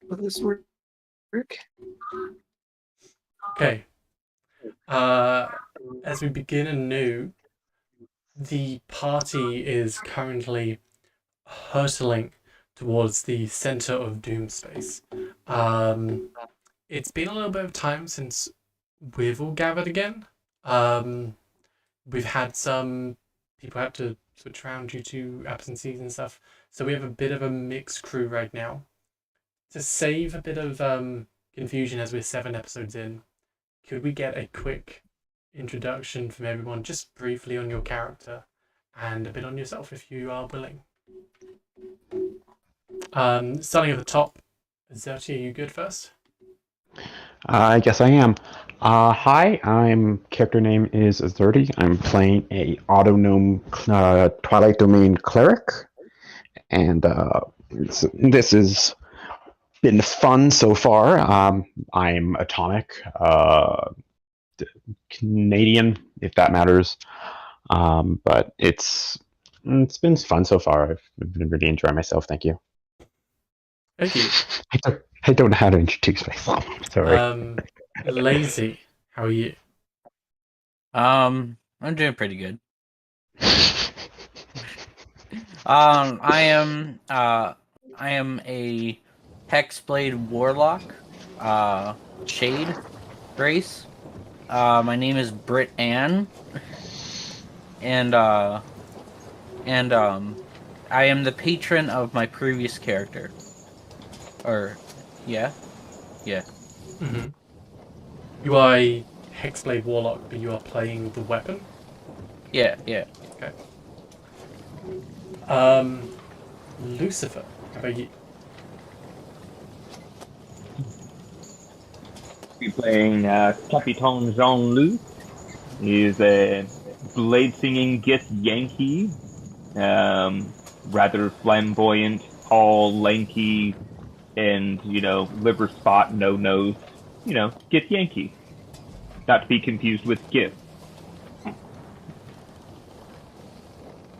will this work? Okay. As we begin anew, the party is currently hurtling towards the center of Doom space. Um, it's been a little bit of time since we've all gathered again. Um, we've had some people had to switch around due to absences and stuff, so we have a bit of a mixed crew right now. To save a bit of confusion as we're 7 episodes in, could we get a quick introduction from everyone, just briefly on your character and a bit on yourself if you are willing? Starting at the top, Xerti, are you good first? I guess I am. Hi, character name is Azerti. I'm playing a autognome Twilight Domain cleric, and this has been fun so far. I'm atomic, Canadian, if that matters. But it's been fun so far. I've been really enjoying myself. Thank you. Thank you. I don't know how to introduce myself. Sorry. Lazy, how are you? I'm doing pretty good. I am a Hexblade Warlock, Shade race. My name is Britt Ann, and I am the patron of my previous character. Yeah. Mm-hmm. You are a Hexblade Warlock, but you are playing the weapon? Yeah. Okay. Lucifer, how about you? Be playing Capitan Jean-Luc. He's a blade-singing Gith Yankee, rather flamboyant, tall, lanky, and, liver spot, no nose. Gith Yankee. Not to be confused with Gith.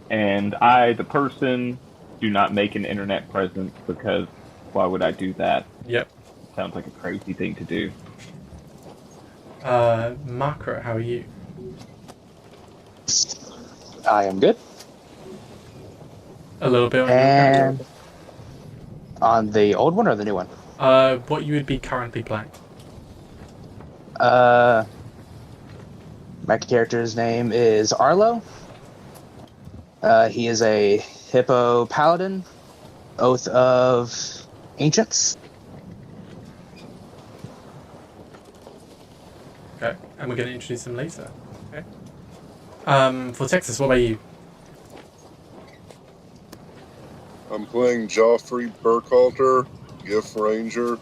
And I, the person, do not make an internet presence because why would I do that? Yep. Sounds like a crazy thing to do. Makra, how are you? I am good. A little bit on your And character. on the old one or the new one? What you would be currently playing? My character's name is Arlo. He is a Hippo Paladin, Oath of Ancients. Okay, and we're going to introduce him later. Okay. For Texas, what about you? I'm playing Joffrey Burkhalter, Gift Ranger.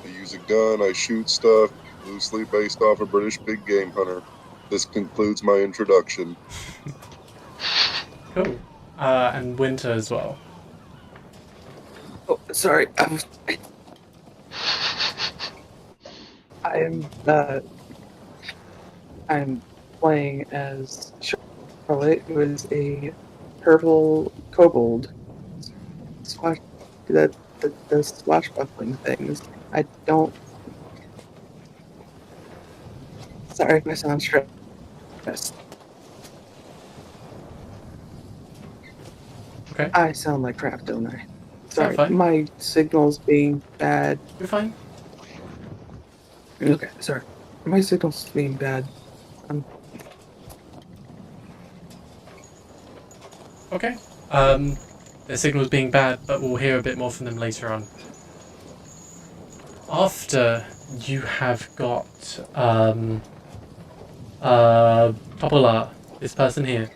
I use a gun, I shoot stuff, loosely based off a British big game hunter. This concludes my introduction. Cool. And Winter as well. Oh, sorry. I'm playing as Charlotte, who is a purple kobold. The swashbuckling things. I don't. Sorry if I sound stressed. Okay. I sound like crap, don't I? Sorry, Sorry, my signal's being bad. You're fine. Okay, sorry. My signal's being bad. Okay. Their signal's being bad, but we'll hear a bit more from them later on. After you have got Popola, this person here,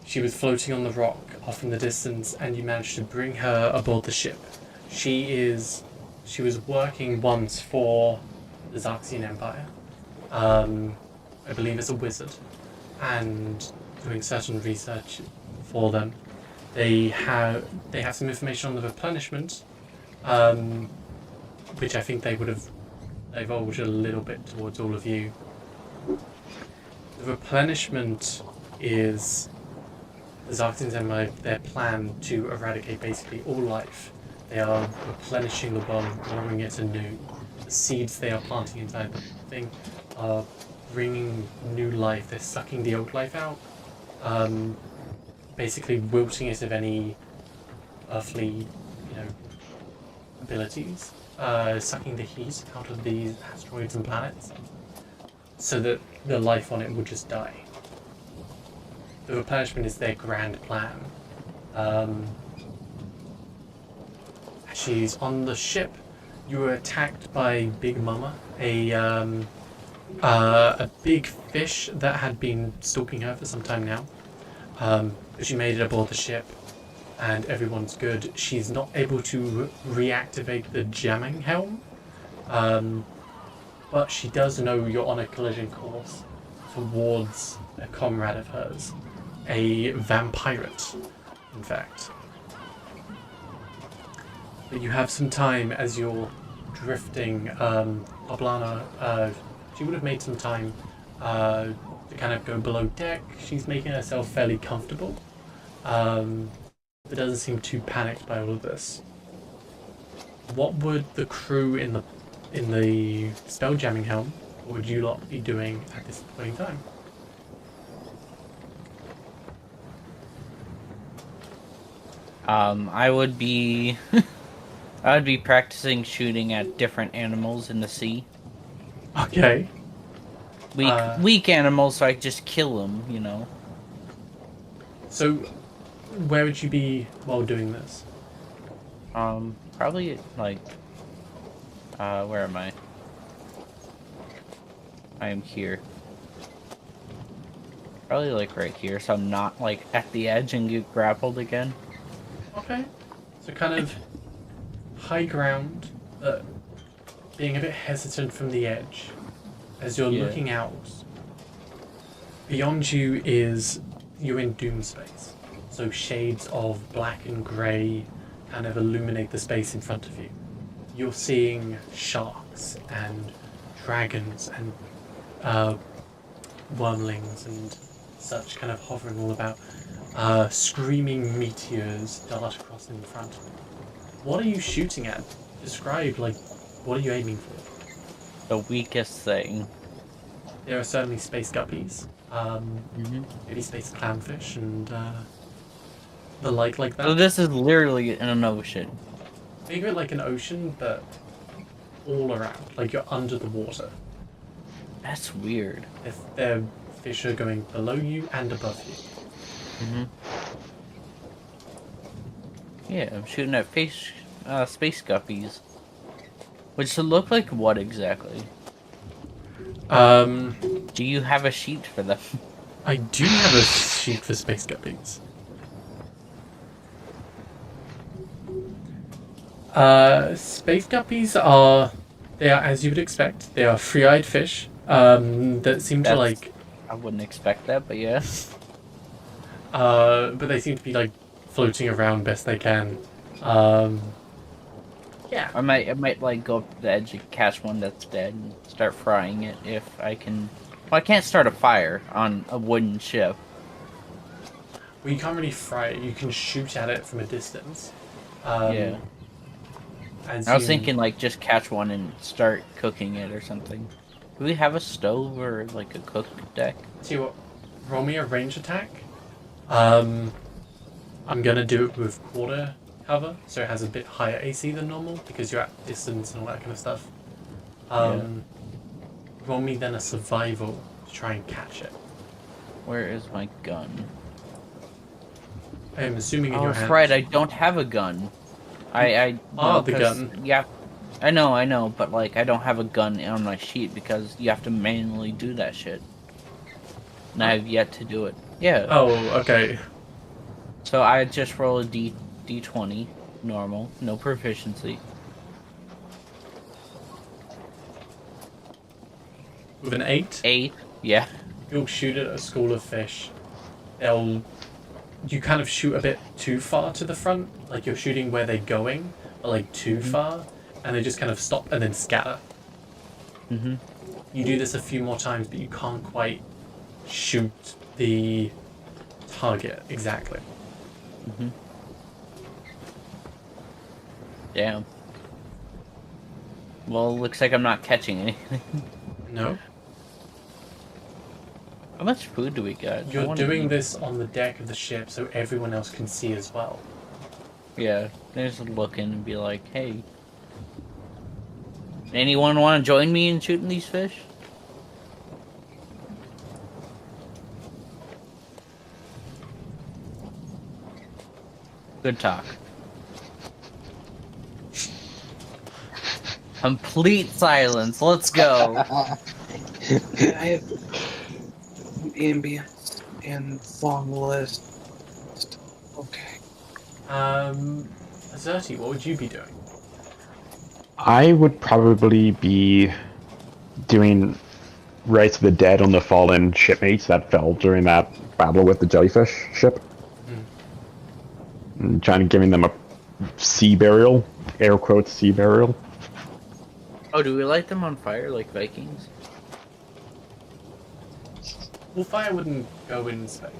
she was floating on the rock off in the distance, and you managed to bring her aboard the ship. She was working once for the Xaryxis Empire, I believe as a wizard, and doing certain research for them. They have some information on the replenishment, which I think they've divulged a little bit towards all of you. The replenishment is the Xaryxis Empire, their plan to eradicate basically all life They are replenishing the world, growing it anew. The seeds they are planting inside the thing are bringing new life. They're sucking the old life out, basically wilting it of any earthly, abilities, sucking the heat out of these asteroids and planets, so that the life on it would just die. The replenishment is their grand plan. She's on the ship. You were attacked by Big Mama, a big fish that had been stalking her for some time now. But she made it aboard the ship, and everyone's good. She's not able to reactivate the jamming helm, but she does know you're on a collision course towards a comrade of hers, a vampirate, in fact. But you have some time as you're drifting. Oblana, she would have made some time to kind of go below deck. She's making herself fairly comfortable, but doesn't seem too panicked by all of this. What would the crew in the spelljamming helm, what would you lot be doing at this point in time? I would be I would be practicing shooting at different animals in the sea. Okay. Weak animals, so I just kill them, you know. So, where would you be while doing this? Probably like, where am I? I am here. Probably like right here, so I'm not like at the edge and get grappled again. Okay. So kind of high ground, but being a bit hesitant from the edge. As you're looking out, beyond you you're in doom space. So shades of black and grey kind of illuminate the space in front of you. You're seeing sharks and dragons and wormlings and such kind of hovering all about. Screaming meteors dart across in front of you. What are you shooting at? Describe, what are you aiming for? The weakest thing. There are certainly space guppies, maybe space clownfish, and the like that. So this is literally in an ocean. Think of it like an ocean, but all around, like you're under the water. That's weird. If their fish are going below you and above you. Yeah, I'm shooting at space guppies. Which look like what exactly? Do you have a sheet for them? I do have a sheet for space guppies. Space guppies are, as you would expect, they are free-eyed fish that seem to like... I wouldn't expect that, but yeah. But they seem to be like floating around best they can. Yeah. I might like go up to the edge and catch one that's dead and start frying it if I can. Well, I can't start a fire on a wooden ship. Well, you can't really fry it. You can shoot at it from a distance. Yeah. I was thinking like just catch one and start cooking it or something. Do we have a stove or like a cook deck? See what? Roll me a range attack. I'm gonna do it with quarter cover, so it has a bit higher AC than normal because you're at distance and all that kind of stuff. Roll me then a survival to try and catch it. Where is my gun? I am assuming in Oh, your that's hand. right. I don't have a gun. The gun. Yeah, I know, but like I don't have a gun on my sheet because you have to manually do that shit. And I have yet to do it. Yeah. Oh, okay. So I just roll a D20, normal, no proficiency. With an 8? 8, yeah. You'll shoot at a school of fish. You kind of shoot a bit too far to the front, like you're shooting where they're going, but like too far, and they just kind of stop and then scatter. You do this a few more times, but you can't quite shoot the target exactly. Damn. Well, looks like I'm not catching anything. No. How much food do we got? I You're wanna doing eat. this on the deck of the ship so everyone else can see as well. Yeah, they just look in and be like, hey. Anyone want to join me in shooting these fish? Good talk. Complete silence. Let's go. I have ambience and song list. Okay. Azerti, what would you be doing? I would probably be doing Rites of the Dead on the fallen shipmates that fell during that battle with the jellyfish ship. And trying to giving them a sea burial, air quotes sea burial. Oh, do we light them on fire like Vikings? Well, fire wouldn't go in space.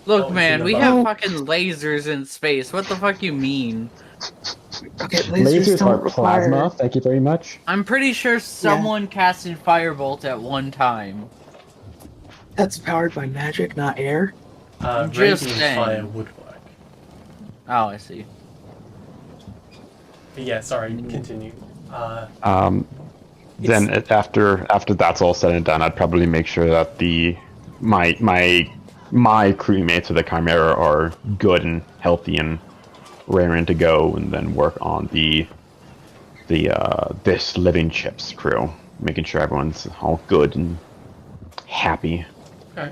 Look, Oh, it's man, in we the have boat. fucking lasers in space. What the fuck you mean? Okay, lasers, Lasers don't are require... plasma, thank you very much. I'm pretty sure someone casted Firebolt at one time. That's powered by magic, not air. Just Radiant saying. fire would work. Oh, I see. But yeah, sorry, continue. Then after that's all said and done, I'd probably make sure that my crewmates of the Chimera are good and healthy and raring to go, and then work on this living ship's crew, making sure everyone's all good and happy. Okay.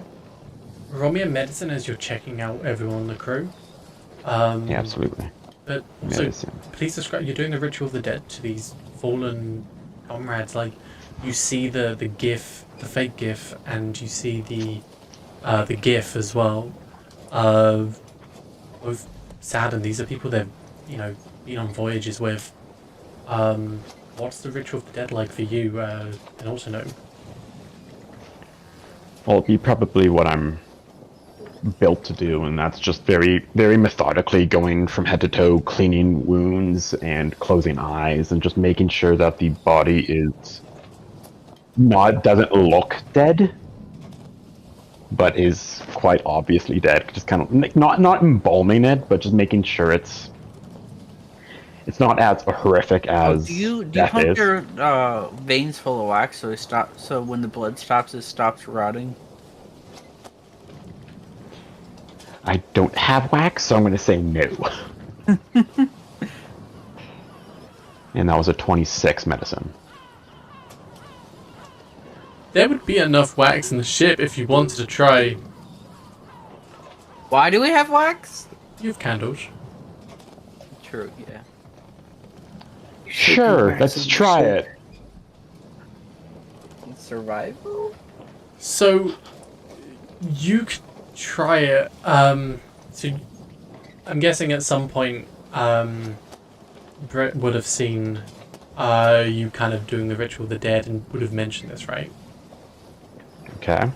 Roll me a medicine as you're checking out everyone on the crew. Yeah, absolutely. But also, Medicine. please describe. You're doing the ritual of the dead to these fallen comrades. Like, you see the gif, the fake gif, and you see the gif as well. Both sad, and these are people they've been on voyages with. What's the ritual of the dead like for you? And also know. Well, it'd be probably what I'm built to do, and that's just very, very methodically going from head to toe, cleaning wounds and closing eyes, and just making sure that the body is doesn't look dead, but is quite obviously dead. Just kind of like not embalming it, but just making sure it's not as horrific as Do you death pump is. your veins full of wax so when the blood stops, it stops rotting? I don't have wax, so I'm going to say no. And that was a 26 medicine. There would be enough wax in the ship if you wanted to try. Why do we have wax? You have candles. True, yeah. You should Sure, go back let's to the try ship. it. Survival? So you could try it. So I'm guessing at some point, Brett would have seen you kind of doing the ritual of the dead and would have mentioned this, right? Okay.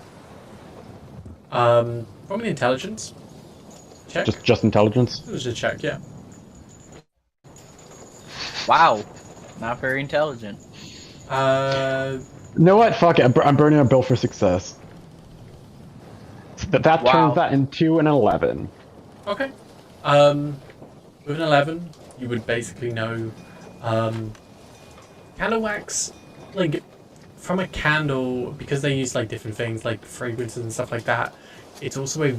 From an intelligence check. Just intelligence? It was a check, yeah. Wow. Not very intelligent. Uh, You know what? Fuck it. I'm burning a bill for success. That Wow. turns that into an 11. okay. With an 11, you would basically know. Candle wax, like from a candle, because they use like different things like fragrances and stuff like that. It's also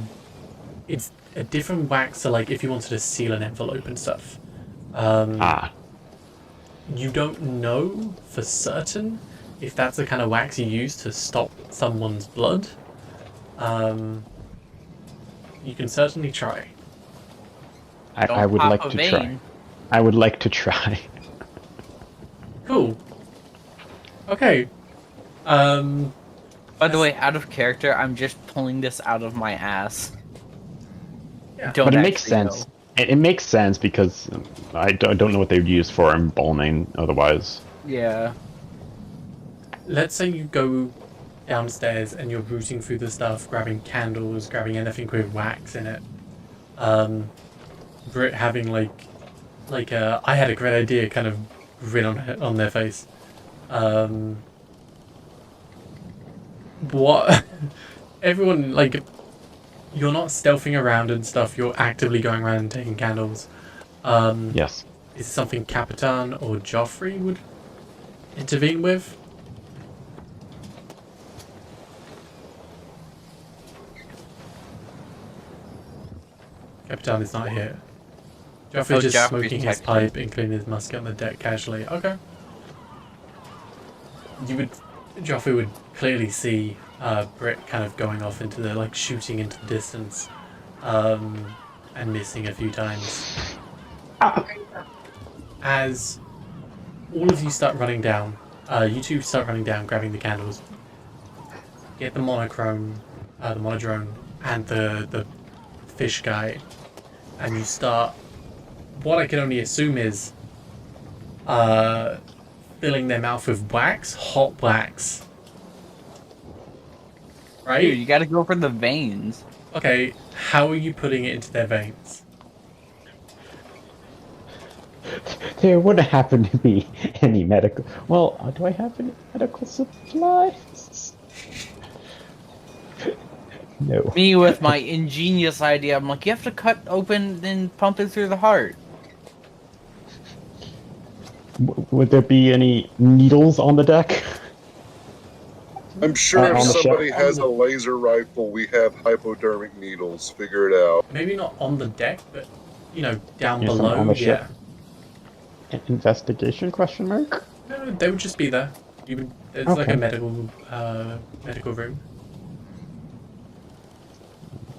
it's a different wax. So like if you wanted to seal an envelope and stuff. You don't know for certain if that's the kind of wax you use to stop someone's blood. You can certainly try. I would pop like a to vein. try. I would like to try. Cool. Okay. By the way, out of character, I'm just pulling this out of my ass. Yeah. Don't But it makes actually sense. know. It makes sense because I don't know what they would use for embalming otherwise. Yeah. Let's say you go downstairs and you're rooting through the stuff, grabbing candles, grabbing anything with wax in it. Britt having like like I had a great idea kind of grin on their face. What? Everyone, like, you're not stealthing around and stuff, you're actively going around and taking candles. Yes. Is it something Capitan or Joffrey would intervene with? Capitan is not here. Joffrey's just Joffrey's smoking his texting. pipe and cleaning his musket on the deck casually. Okay. Joffrey would clearly see Britt kind of going off into the, like, shooting into the distance, and missing a few times. As all of you start running down, you two start running down, grabbing the candles, get the monodrone, and the fish guy, and you start what I can only assume is filling their mouth with wax, hot wax. Right? Dude, you gotta go for the veins. Okay, how are you putting it into their veins? There wouldn't happen to be any medical. Well, do I have any medical supplies? No. Me with my ingenious idea, I'm like, you have to cut open and pump it through the heart. Would there be any needles on the deck? I'm sure if on the somebody ship? has a laser rifle, we have hypodermic needles. Figure it out. Maybe not on the deck, but, you know, down Yes, below, on the yeah. ship. Investigation question mark? No, they would just be there. It's like Okay. a medical room.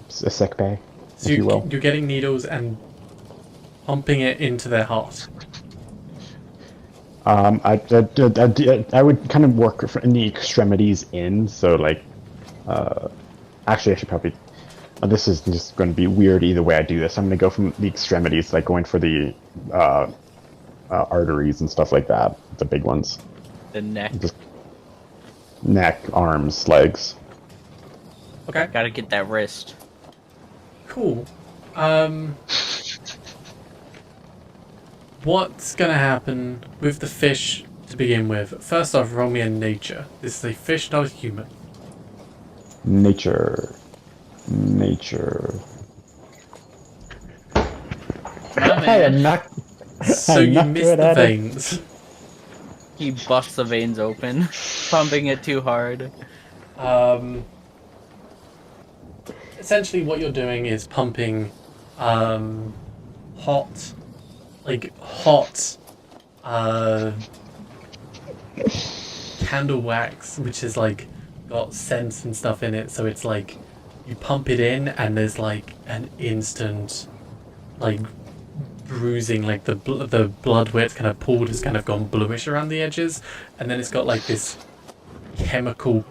It's a sick bay, So if you will. you're getting needles and pumping it into their heart. I would kind of work in the extremities in, so like, actually I should probably, this is just going to be weird either way I do this. I'm going to go from the extremities, like going for the arteries and stuff like that, the big ones. The neck. Just neck, arms, legs. Okay, Gotta get that wrist. cool. What's gonna happen with the fish to begin with? First off, roll me a nature. This is a fish, not a human. Nature. I am not. So I'm you not missed good the at it. veins. He busts the veins open, pumping it too hard. Essentially what you're doing is pumping hot candle wax, which is like got scents and stuff in it, so it's like you pump it in and there's like an instant like bruising, like the blood where it's kind of pooled has kind of gone bluish around the edges, and then it's got like this chemical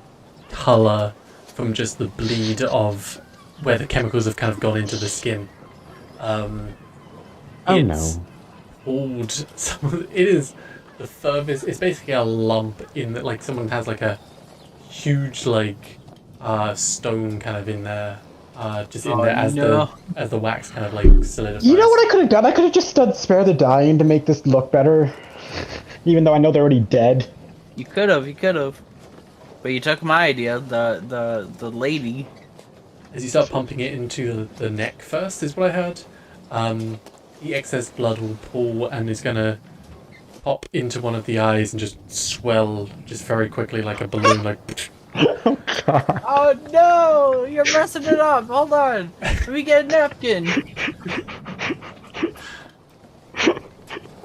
color from just the bleed of where the chemicals have kind of gone into the skin. Oh It's no. pulled it is the furthest. It's basically a lump in that, like someone has like a huge like stone kind of in there, just in there as the wax kind of like solidifies. You know what I could have done? I could have just done spare the dying to make this look better. Even though I know they're already dead. You could have. But you took my idea, the lady. As you start pumping it into the neck first, is what I heard. The excess blood will pool and is gonna pop into one of the eyes and just swell just very quickly like a balloon, like. Oh god. Oh no! You're messing it up. Hold on. Let me get a napkin.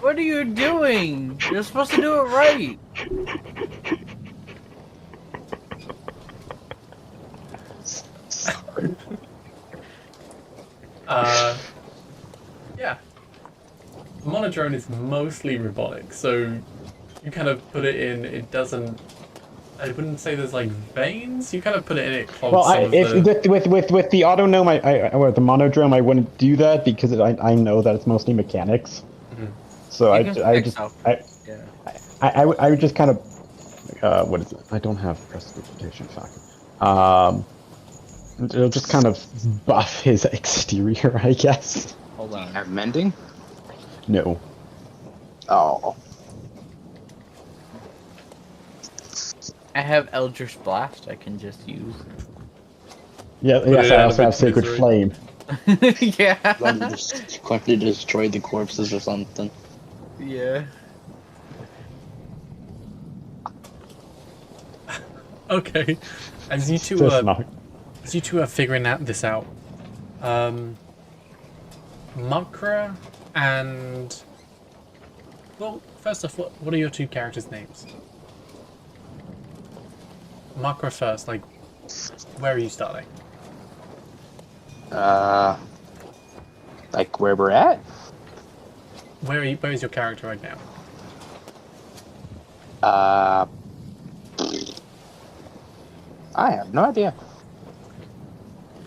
What are you doing? You're supposed to do it right. Sorry. Yeah. The monodrone is mostly robotic, so you kind of put it in, it doesn't. I wouldn't say there's like veins. You kind of put it in, it clogs Well, some of the... with the autognome, or the monodrome, I wouldn't do that because I know that it's mostly mechanics. Mhm. So You can fix up. Yeah. I would just kind of what is it? I don't have prestidigitation. Fuck. It'll just kind of buff his exterior, I guess. Hold on. Have mending? No. Oh. I have Eldritch Blast I can just use. Yeah, Put yes, it I out also of have its Sacred misery. Flame. Yeah. Just quickly destroy the corpses or something. Yeah. Okay. As you two Just are not. figuring this out, Makra and first off, what are your two characters' names? Makra first. Like, where are you starting? Like where we're at? Where is your character right now? I have no idea.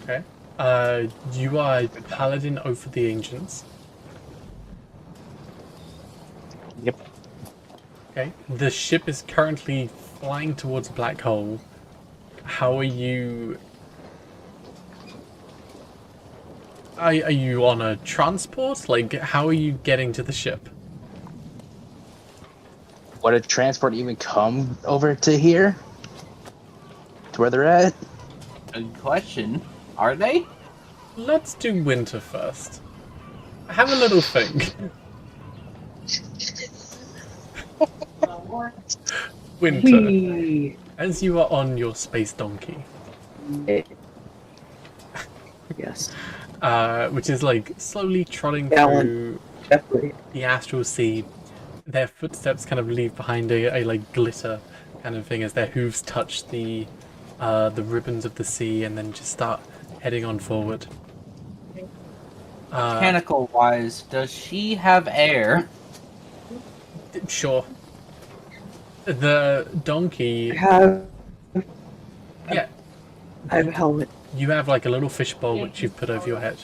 Okay. You are Paladin Oath of the Ancients. Yep. Okay. The ship is currently flying towards a black hole. How are you? Are you on a transport? Like, how are you getting to the ship? Would a transport even come over to here? To where they're at? Good question. Are they? Let's do winter first. Have a little think. Winter. Whee! As you are on your space donkey, Yes. which is like slowly trotting Gallant. through Definitely. the astral sea, their footsteps kind of leave behind a like glitter kind of thing as their hooves touch the ribbons of the sea and then just start heading on forward. Mechanical wise, does she have air? Sure. The donkey, I have yeah, I have a helmet. you have like a little fishbowl which you've put over your head.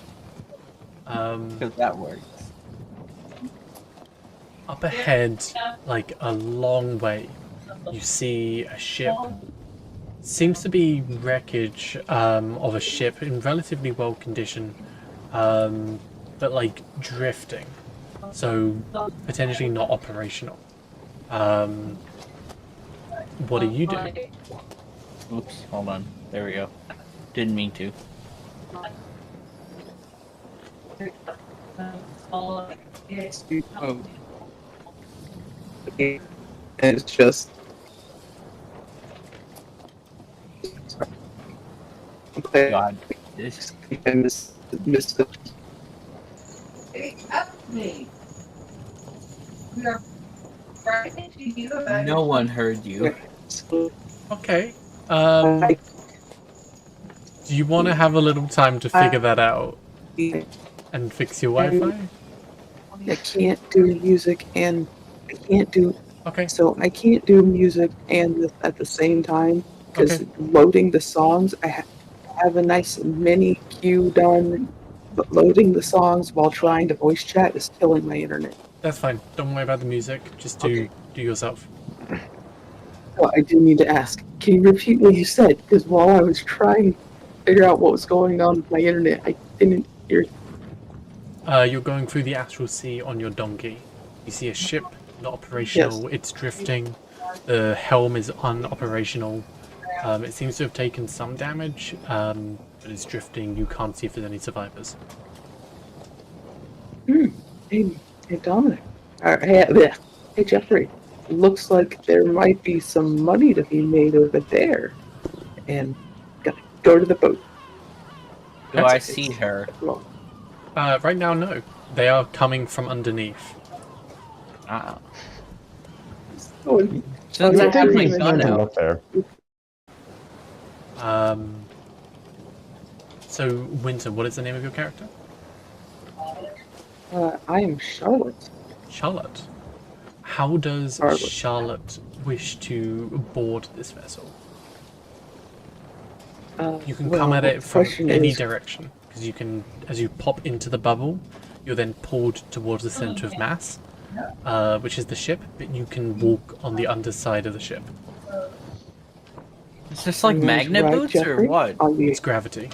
Because that works. Up ahead, like a long way, you see a ship. Seems to be wreckage of a ship in relatively well condition, but like drifting, so potentially not operational. What are you doing? Oops, hold on. There we go. Didn't mean to. It's just God, this I missed the no one heard you. Okay. Do you want to have a little time to figure that out and fix your Wi-Fi? I can't do music and I can't do Okay. so I can't do music and at the same time because Okay. loading the songs I have a nice mini queue done, but loading the songs while trying to voice chat is killing my internet. That's fine. Don't worry about the music. Just do yourself. Well, I do need to ask. Can you repeat what you said? Because while I was trying to figure out what was going on with my internet, I didn't hear. You're going through the astral sea on your donkey. You see a ship, not operational. Yes. It's drifting. The helm is unoperational. It seems to have taken some damage, but it's drifting. You can't see if there's any survivors. Hey Dominic. Hey Jeffrey. Looks like there might be some money to be made over there. And gotta go to the boat. Do I see her? Well, Right now, no. They are coming from underneath. Uh-uh. oh, Since I Yeah, have my take gun Nothing out, up there. So, Winter, what is the name of your character? I am Charlotte. Charlotte. How does Charlotte. Charlotte wish to board this vessel? You can come at it from any direction, because you can, as you pop into the bubble, you're then pulled towards the center of mass, which is the ship, but you can walk on the underside of the ship. is this like magnet boots or what? It's gravity.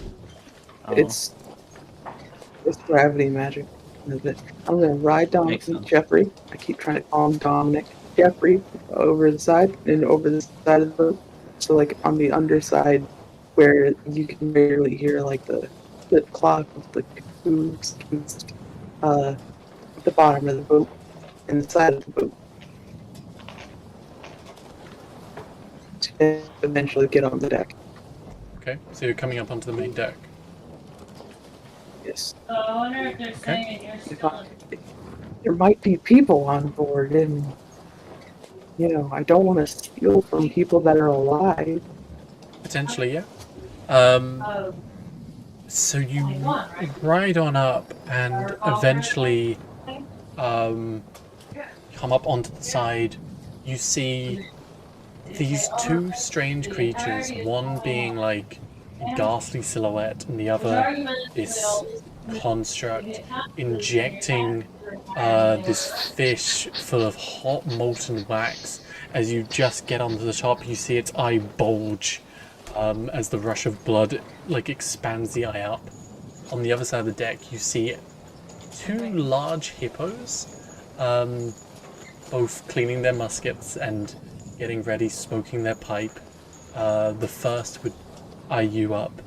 Oh. It's gravity magic. I'm gonna ride Makes Dominic, sense. Jeffrey. I keep trying to call him Dominic. Jeffrey over the side and over the side of the boat. So like on the underside, where you can barely hear like the clock of the caboose against the bottom of the boat and the side of the boat. To eventually get on the deck. Okay, so you're coming up onto the main deck. Yes. So I wonder if they're Okay. saying you're still There might be people on board, and I don't want to steal from people that are alive. Potentially, yeah. oh, So you 21, right? ride on up and eventually come up onto the side. You see these two strange creatures, one being like a ghastly silhouette and the other this construct injecting this fish full of hot molten wax. As you just get onto the top, you see its eye bulge as the rush of blood like expands the eye up. On the other side of the deck, you see two large hippos, both cleaning their muskets and getting ready, smoking their pipe. The first would eye you up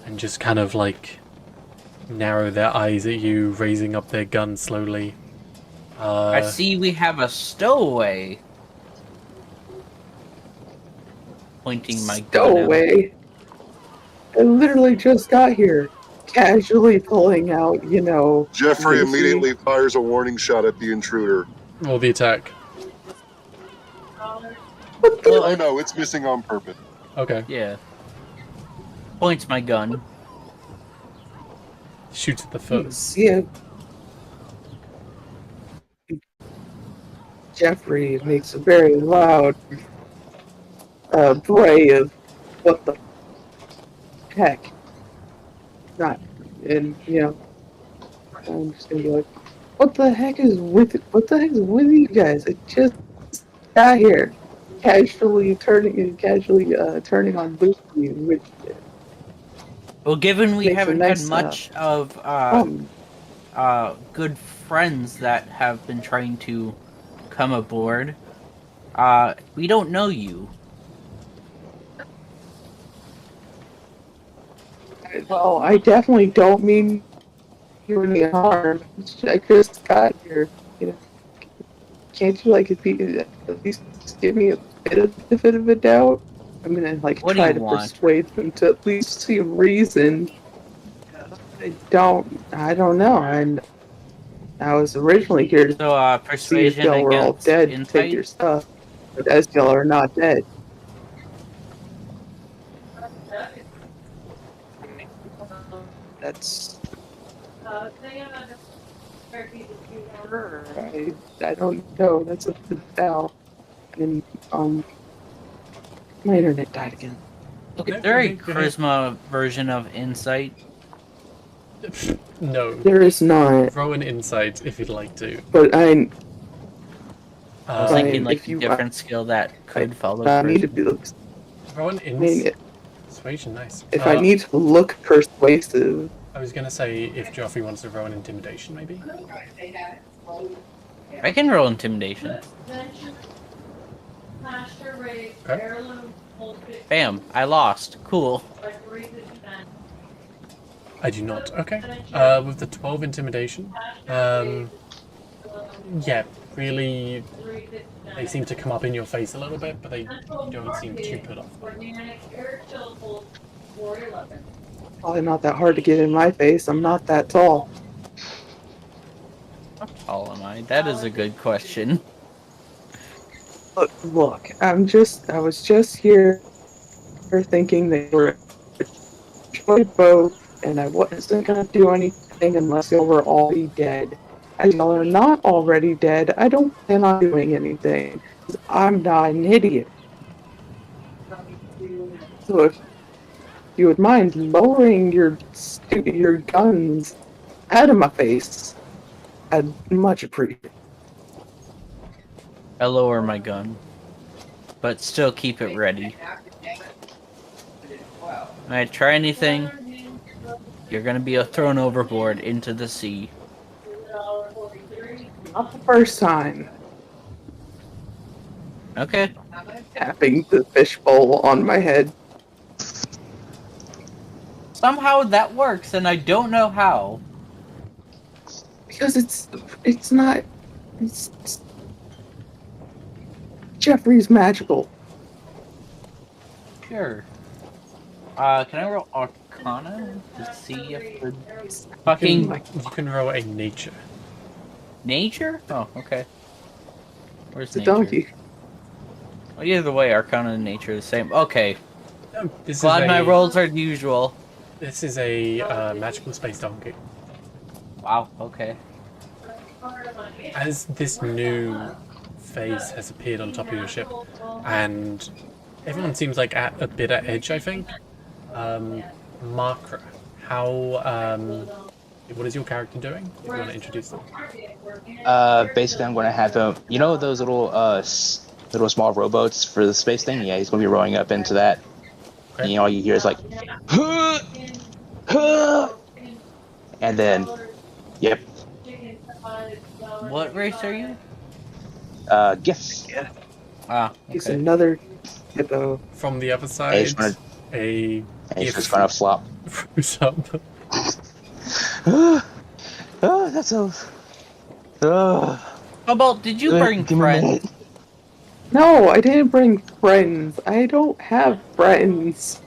and just kind of like narrow their eyes at you, raising up their gun slowly. I see we have a stowaway. Pointing my gun out. Stowaway. I literally just got here, casually pulling out, Jeffrey Lucy. immediately fires a warning shot at the intruder. Roll the attack. Oh no, it's missing on purpose. Okay. Yeah. Points my gun. Shoots at the foot. See it. Jeffrey makes a very loud bray of what the heck. Not, and I'm just gonna be like, what the heck is with you guys? I just got here, casually turning on Lucy, which Well, given we Makes a haven't nice, had much of good friends that have been trying to come aboard, we don't know you. well, I definitely don't mean you any harm. I just got here. Can't you at least give me a bit of the benefit of a doubt? I'm gonna What do try you to want? persuade them to at least see a reason. I don't know. I was originally here to So, see if persuasion y'all were all against dead to take your insight? stuff. But as y'all are not dead. That's I don't know. That's a bell. And my internet died again. Okay, Is there a okay, go ahead. charisma version of insight? No. There is not, Throw an insight if you'd like to. but I was Uh, Fine, thinking like if a you- different skill that could follow I need to charisma. be. throw an I mean, persuasion, nice. if I need to look persuasive, I was gonna say if Joffrey wants to throw an intimidation, maybe. I can roll intimidation. Okay. Bam! I lost. Cool. I do not. Okay. With the 12 intimidation, yeah, really, they seem to come up in your face a little bit, but they don't seem too put off. probably not that hard to get in my face. I'm not that tall. How tall am I? That is a good question. Look, I was just here thinking they were a joy boat, and I wasn't gonna do anything unless y'all were all dead. As y'all are not already dead, I don't plan on doing anything. 'Cause I'm not an idiot. So if you would mind lowering your guns out of my face, I'd much appreciate it. I lower my gun, but still keep it ready. When I try anything, you're gonna be thrown overboard into the sea. Not the first time. Okay. Tapping the fishbowl on my head. Somehow that works, and I don't know how. Because it's not... It's Jeffrey's magical. Sure. Can I roll Arcana to see if the fucking You can roll a nature. nature? Oh, okay. Where's It's a nature? donkey. Well, either way, Arcana and nature are the same. Okay. This Glad is my a, rolls are usual. This is a magical space donkey. Wow. Okay. As this new face has appeared on top of your ship, and everyone seems like at a bit at edge, I think. Makra, what is your character doing? If you want to introduce them. Basically, I'm going to have him. You know those little small rowboats for the space thing? Yeah, he's going to be rowing up into that. Okay. And all you hear is like, huh, huh, and then, yep, What race are you? GIF. Ah. He's Okay. another hippo. From the other And side, he's gonna, a and he's GIF just going to flop. throws up. That's so. Cobalt, did you bring Give me a friends? minute. No, I didn't bring friends. I don't have friends.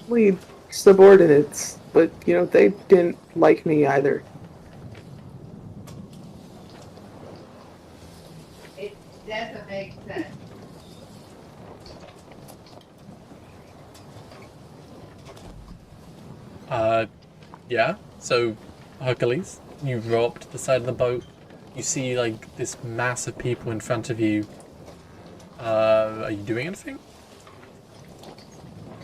Only subordinates, but you know they didn't like me either. It doesn't make sense. Yeah. So, Hercules, you row up to the side of the boat. You see like this mass of people in front of you. Are you doing anything?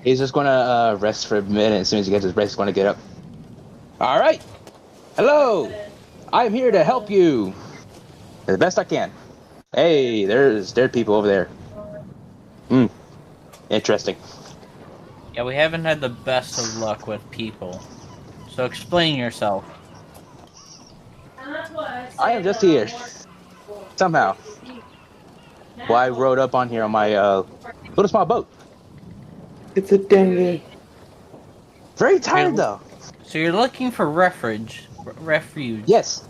He's just going to rest for a minute. As soon as he gets his breath, he's going to get up. All right. Hello. I'm here to help you. The best I can. Hey, there are people over there. Interesting. Yeah, we haven't had the best of luck with people. So explain yourself. I am just here. Somehow. Well, I rode up on here on my little small boat. It's a dang. Very tired though. So you're looking for refuge. Yes.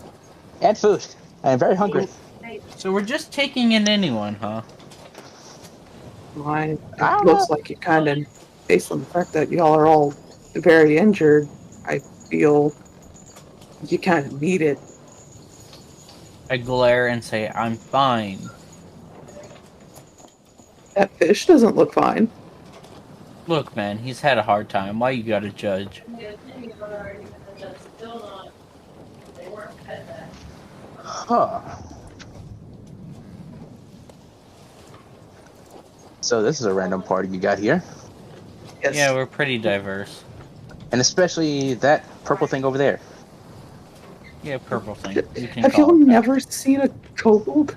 And food. I am very hungry. So we're just taking in anyone, huh? Mine. I It don't looks know. like it kind of, based on the fact that y'all are all very injured, I feel you kind of need it. I glare and say, I'm fine. That fish doesn't look fine. Look, man, he's had a hard time. Why you gotta judge? Huh. So this is a random party you got here. Yes. Yeah, we're pretty diverse. And especially that purple thing over there. Yeah, purple thing. You can Have call y'all it that. never seen a kobold?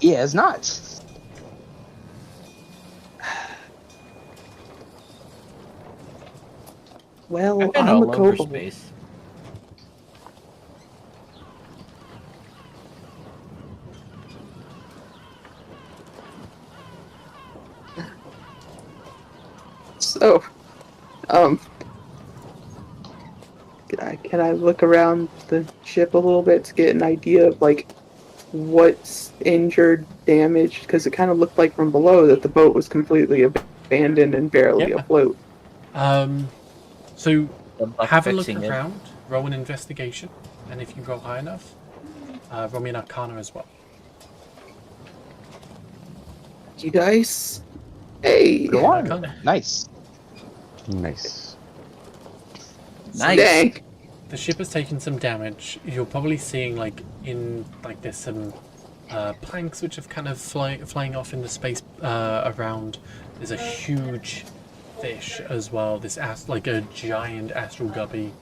Yeah, it's not. Well, I've been I'm a all over kobold. space. So, can I look around the ship a little bit to get an idea of like what's injured, damaged? Because it kind of looked like from below that the boat was completely abandoned and barely Yeah. afloat. So Good luck have a look fixing it. around. Roll an investigation, and if you roll high enough, roll me an Arcana as well. You dice. Hey, Go on. Arcana. Nice. Nice. Nice. dang. The ship has taken some damage. You're probably seeing like there's some planks which have kind of flying off in the space around. There's a huge fish as well. This like a giant astral guppy,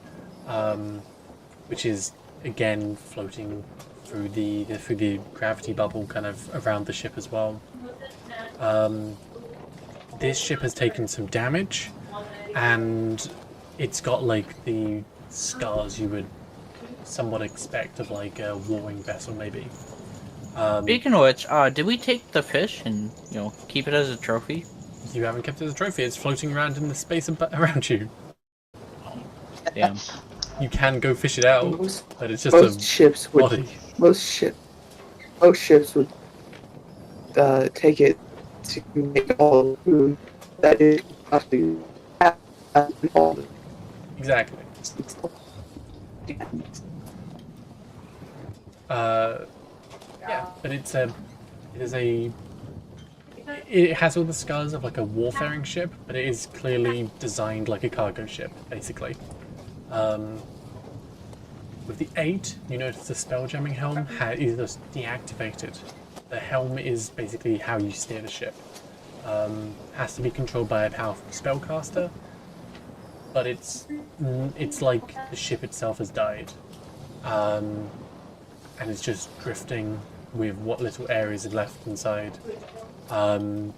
which is again floating through the gravity bubble kind of around the ship as well. This ship has taken some damage, and it's got like the scars you would somewhat expect of like a warring vessel, maybe. Speaking of which, did we take the fish and keep it as a trophy? You haven't kept it as a trophy. It's floating around in the space around you. Damn. You can go fish it out, but it's just most a ships would. body. Most ships would take it to make all the food that it possibly have in all the. Exactly. Yeah, but it has all the scars of like a warfaring ship, but it is clearly designed like a cargo ship, basically. With the 8, you notice the spelljamming helm is just deactivated. The helm is basically how you steer the ship. Has to be controlled by a powerful spellcaster, but it's like the ship itself has died. And it's just drifting with what little areas are left inside. The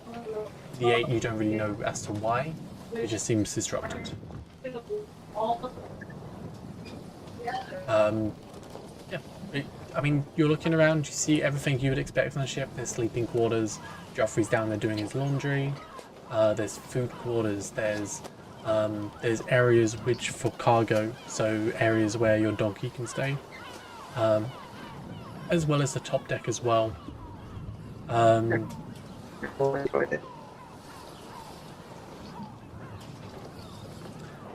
8, you don't really know as to why. It just seems disrupted. Yeah, I mean, you're looking around, you see everything you would expect on the ship. There's sleeping quarters, Joffrey's down there doing his laundry, there's food quarters, there's areas which for cargo, so areas where your donkey can stay, as well as the top deck as well.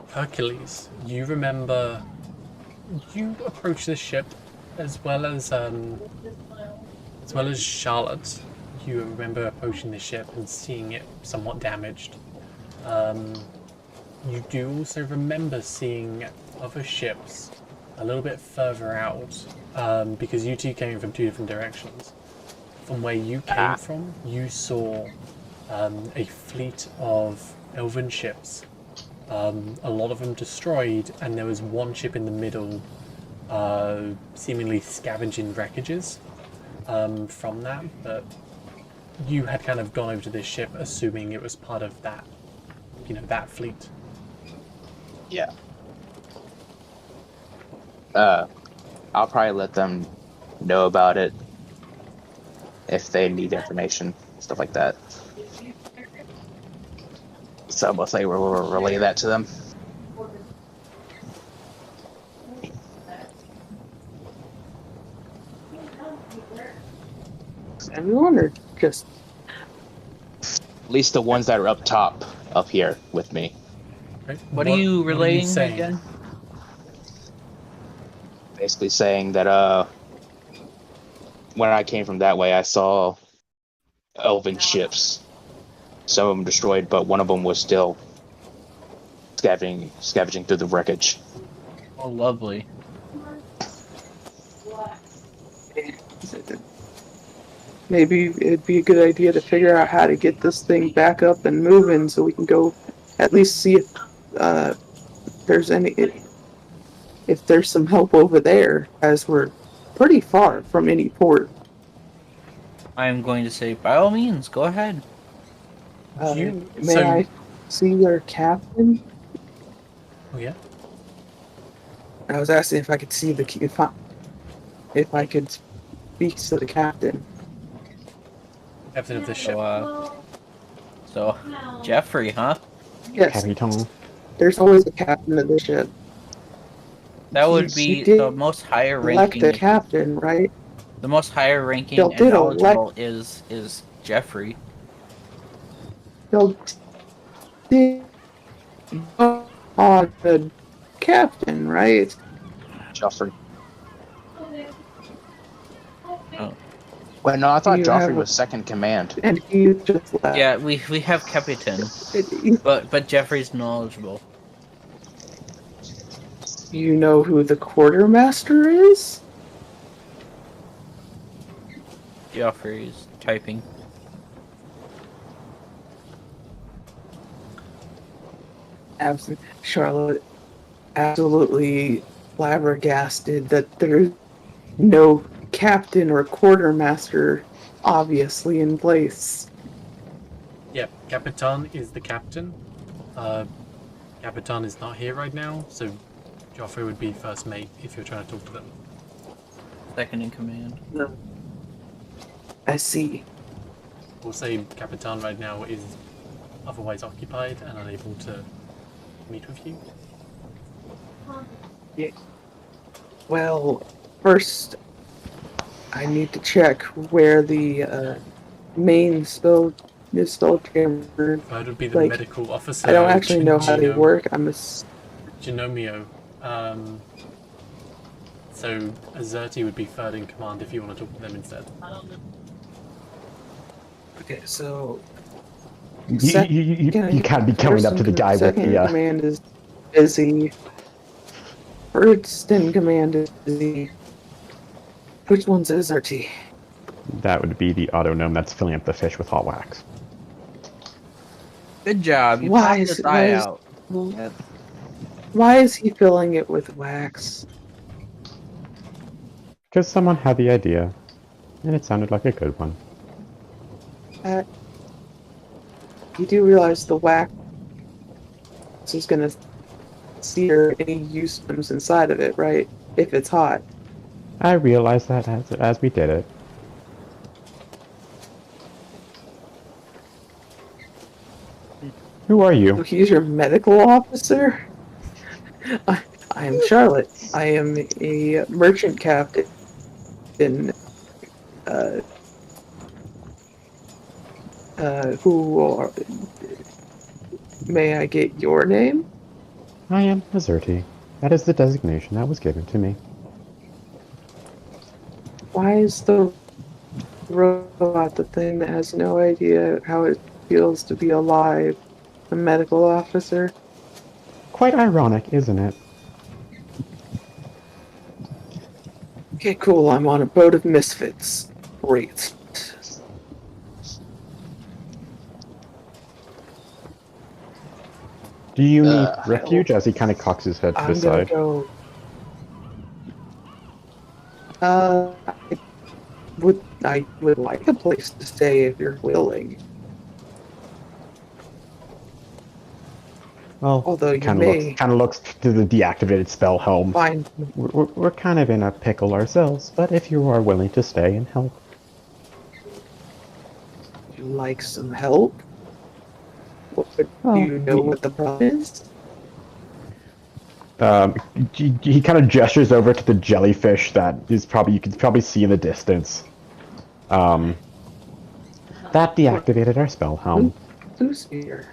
Hercules, you remember you approach this ship as well as Charlotte. You remember approaching the ship and seeing it somewhat damaged. You do also remember seeing other ships a little bit further out, because you two came from 2 different directions. From where you came from, you saw a fleet of elven ships. A lot of them destroyed, and there was one ship in the middle, seemingly scavenging wreckages from that. But you had kind of gone over to this ship, assuming it was part of that, that fleet. Yeah. I'll probably let them know about it if they need information, stuff like that. So most likely we'll relay that to them. Everyone, or just At least the ones that are up top, up here with me. Right? What are you relaying saying? again? Basically saying that when I came from that way, I saw elven ships. Some of them destroyed, but one of them was still scavenging through the wreckage. Oh, lovely. maybe it'd be a good idea to figure out how to get this thing back up and moving so we can go at least see if if there's some help over there, as we're pretty far from any port. I am going to say, by all means, go ahead. May I see your captain? Oh yeah. I was asking if I could see if I could speak to the captain. Captain of the ship. So, Jeffrey, huh? Yes. Capitan. There's always a captain of the ship. That would be the most higher ranking. Elect a captain, right? The most higher ranking Y'all and did knowledgeable is Jeffrey. Y'all did on the captain, right? Joffrey. Oh. Well, no, I thought You Joffrey have was second command. And he just left. Yeah, we have Capitan, but Jeffrey's knowledgeable. You know who the quartermaster is? Jeffrey's typing. Charlotte, absolutely flabbergasted that there's no captain or quartermaster obviously in place. Yep, Capitan is the captain. Capitan is not here right now, so Joffrey would be first mate if you're trying to talk to them. Second in command. No. I see. We'll say Capitan right now is otherwise occupied and unable to meet with you. Yeah. Well, first, I need to check where the main spelljammer. That would be the Like, medical officer. I don't actually know how they work. I'm a. Genomio. So Xerti would be third in command if you want to talk to them instead. Okay, so You can't be coming up to the guy with second the. command is busy. First in command is busy. Which one's SRT? That would be the auto-gnome that's filling up the fish with hot wax. Good job. You Why popped is- the why thigh is- out. Why is he filling it with wax? Because someone had the idea, and it sounded like a good one. You do realize the wax is gonna sear any use inside of it, right? If it's hot. I realized that as we did it. Who are So you? he's your medical officer? I am Charlotte. I am a merchant captain in may I get your name? I am Azerti. That is the designation that was given to me. Why is the robot the thing that has no idea how it feels to be alive? A medical officer? Quite ironic, isn't it? Okay, cool. I'm on a boat of misfits. Great. Do you need refuge? As he kind of cocks his head to the I'm gonna side. go. I would like a place to stay if you're willing. Well, Although you kind may of looks to the deactivated spell helm. find We're kind of in a pickle ourselves, but if you are willing to stay and help, you like some help. Do Oh, you know what the problem is? he kind of gestures over to the jellyfish that is you can probably see in the distance. That deactivated our spell helm. Who's here?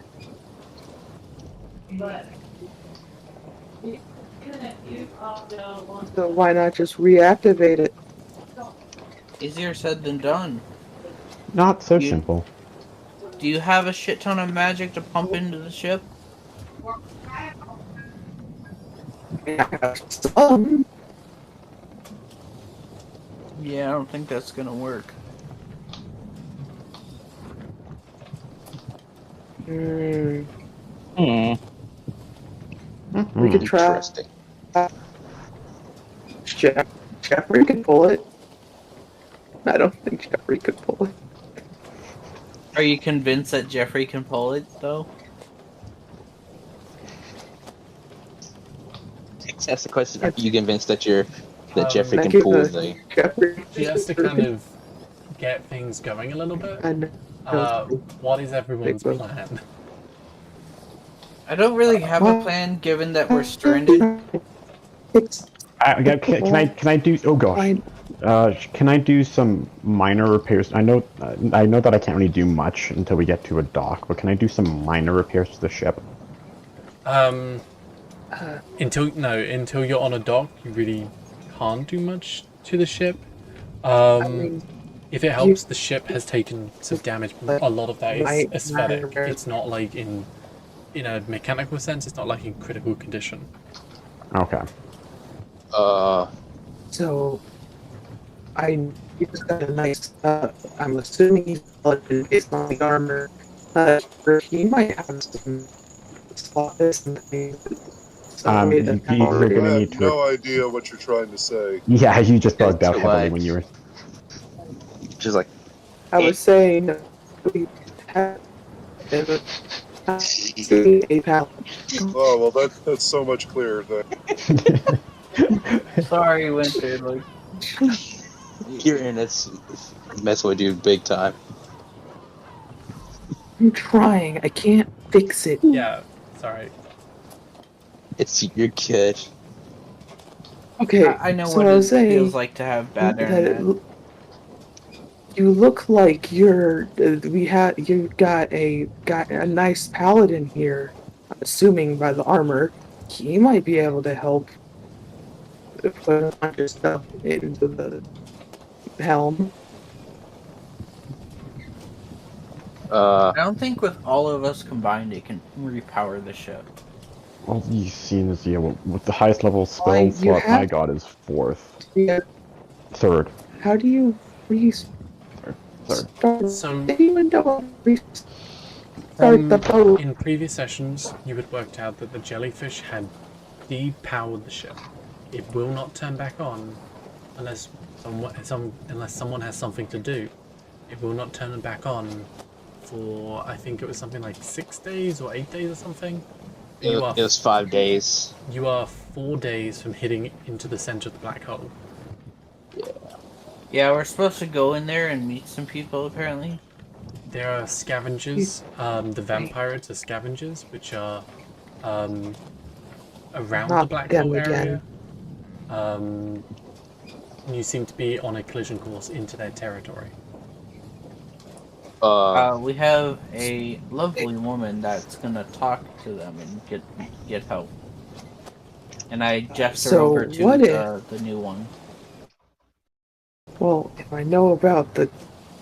So why not just reactivate it? Easier said than done. Not so simple. Do you have a shit ton of magic to pump into the ship? I have some. Yeah, I don't think that's gonna work. Hmm. Mm-hmm. We could try. Interesting. Jeffrey could pull it. I don't think Jeffrey could pull it. Are you convinced that Jeffrey can pull it, though? That's the question. Are you convinced that Jeffrey I can keep pull the- the? Jeffrey. Just to kind of get things going a little bit, I know. what is everyone's Big plan? I don't really have a plan, given that we're stranded. Can I do? Oh gosh. Fine. Can I do some minor repairs? I know that I can't really do much until we get to a dock, but can I do some minor repairs to the ship? Until you're on a dock, you really can't do much to the ship. If it helps, the ship has taken some damage. A lot of that is aesthetic. It's not like in a mechanical sense. It's not like in critical condition. Okay. So, he just got a nice. I'm assuming he's based on the armor. He might have some slots and things. You're I gonna need have to. no idea what you're trying to say. Yeah, you just bugged out It's heavily like- when you were. Just like I was saying we have a pal. Oh well, that's so much clearer. Sorry, Winter. Like, You're in it's messing with you big time. I'm trying. I can't fix it. Yeah, sorry. It's your kid. Okay, I know so what I it was saying feels like to have bad that internet. you look like you've got a nice paladin here. I'm assuming by the armor, he might be able to help put a bunch of stuff into the helm. I don't think with all of us combined it can repower the ship. Well, you've seen this, with the highest level spell Why, you slot I have- got is 4th. Yeah. 3rd. How do you Sorry. So, Did you end up restart the boat? in previous sessions, you had worked out that the jellyfish had depowered the ship. It will not turn back on unless someone has something to do. It will not turn it back on for, I think it was something like 6 days or 8 days or something. It was 5 days. You are 4 days from hitting into the center of the black hole. Yeah, we're supposed to go in there and meet some people, apparently. There are scavengers. The vampires are scavengers, which are around Not the black them hole again. area. You seem to be on a collision course into their territory. We have a lovely woman that's gonna talk to them and get help. And I gesture So, over to what the new one. Well, if I know about the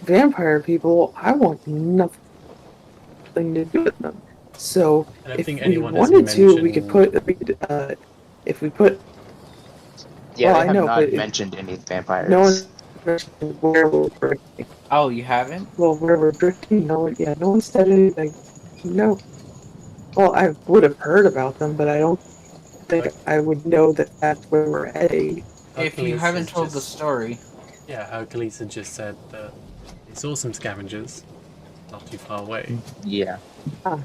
vampire people, I want nothing to do with them. So, I don't if think we anyone has wanted to, we could mentioned- put, if we put, Yeah, well, they I have know, not but mentioned any vampires. no one mentioned where we're drifting. Oh, you haven't? Well, where we're drifting, no one said anything. No. Well, I would have heard about them, but I don't think I would know that that's where we're heading. If you Hercules haven't has told the just- story. Yeah, Hercules had just said that he saw some scavengers not too far away. Yeah. Ah.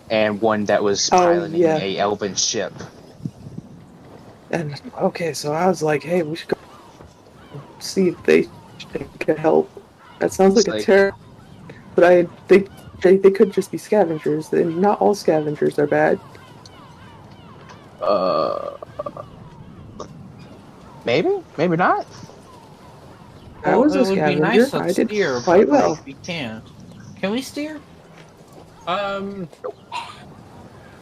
And one that was Oh, piloting yeah. a elven ship. And okay, so I was like, hey, we should go see if they could help. That sounds like It's a terror. But they could just be scavengers. And not all scavengers are bad. Maybe not. I was a it would be scavenger. nice to I did steer, quite but well. like, we can't. Can we steer?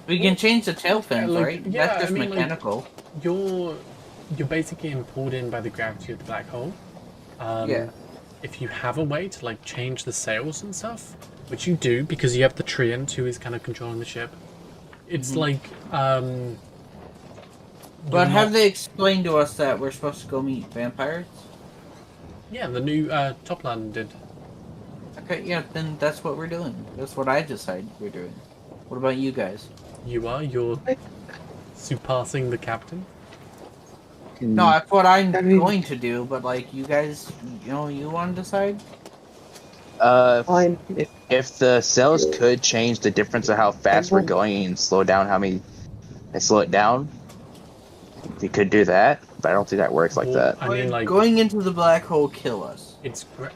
We can change the tail fins, like, right? yeah, That's just I mean, like, mechanical. You're basically pulled in by the gravity of the black hole. Yeah. If you have a way to like change the sails and stuff, which you do because you have the Treant who is kind of controlling the ship, it's like But have they explained to us that we're supposed to go meet vampires? Yeah, the new Topland did. Okay, yeah, then that's what we're doing. That's what I decided we're doing. What about you guys? You're surpassing the captain. No, that's what I'm I mean- going to do, but like, you guys, you want to decide? Fine. If the cells could change the difference of how fast we're going and slow it down, you could do that. But I don't think that works like Well, that. I mean, like, Going into the black hole kill us. it's bro.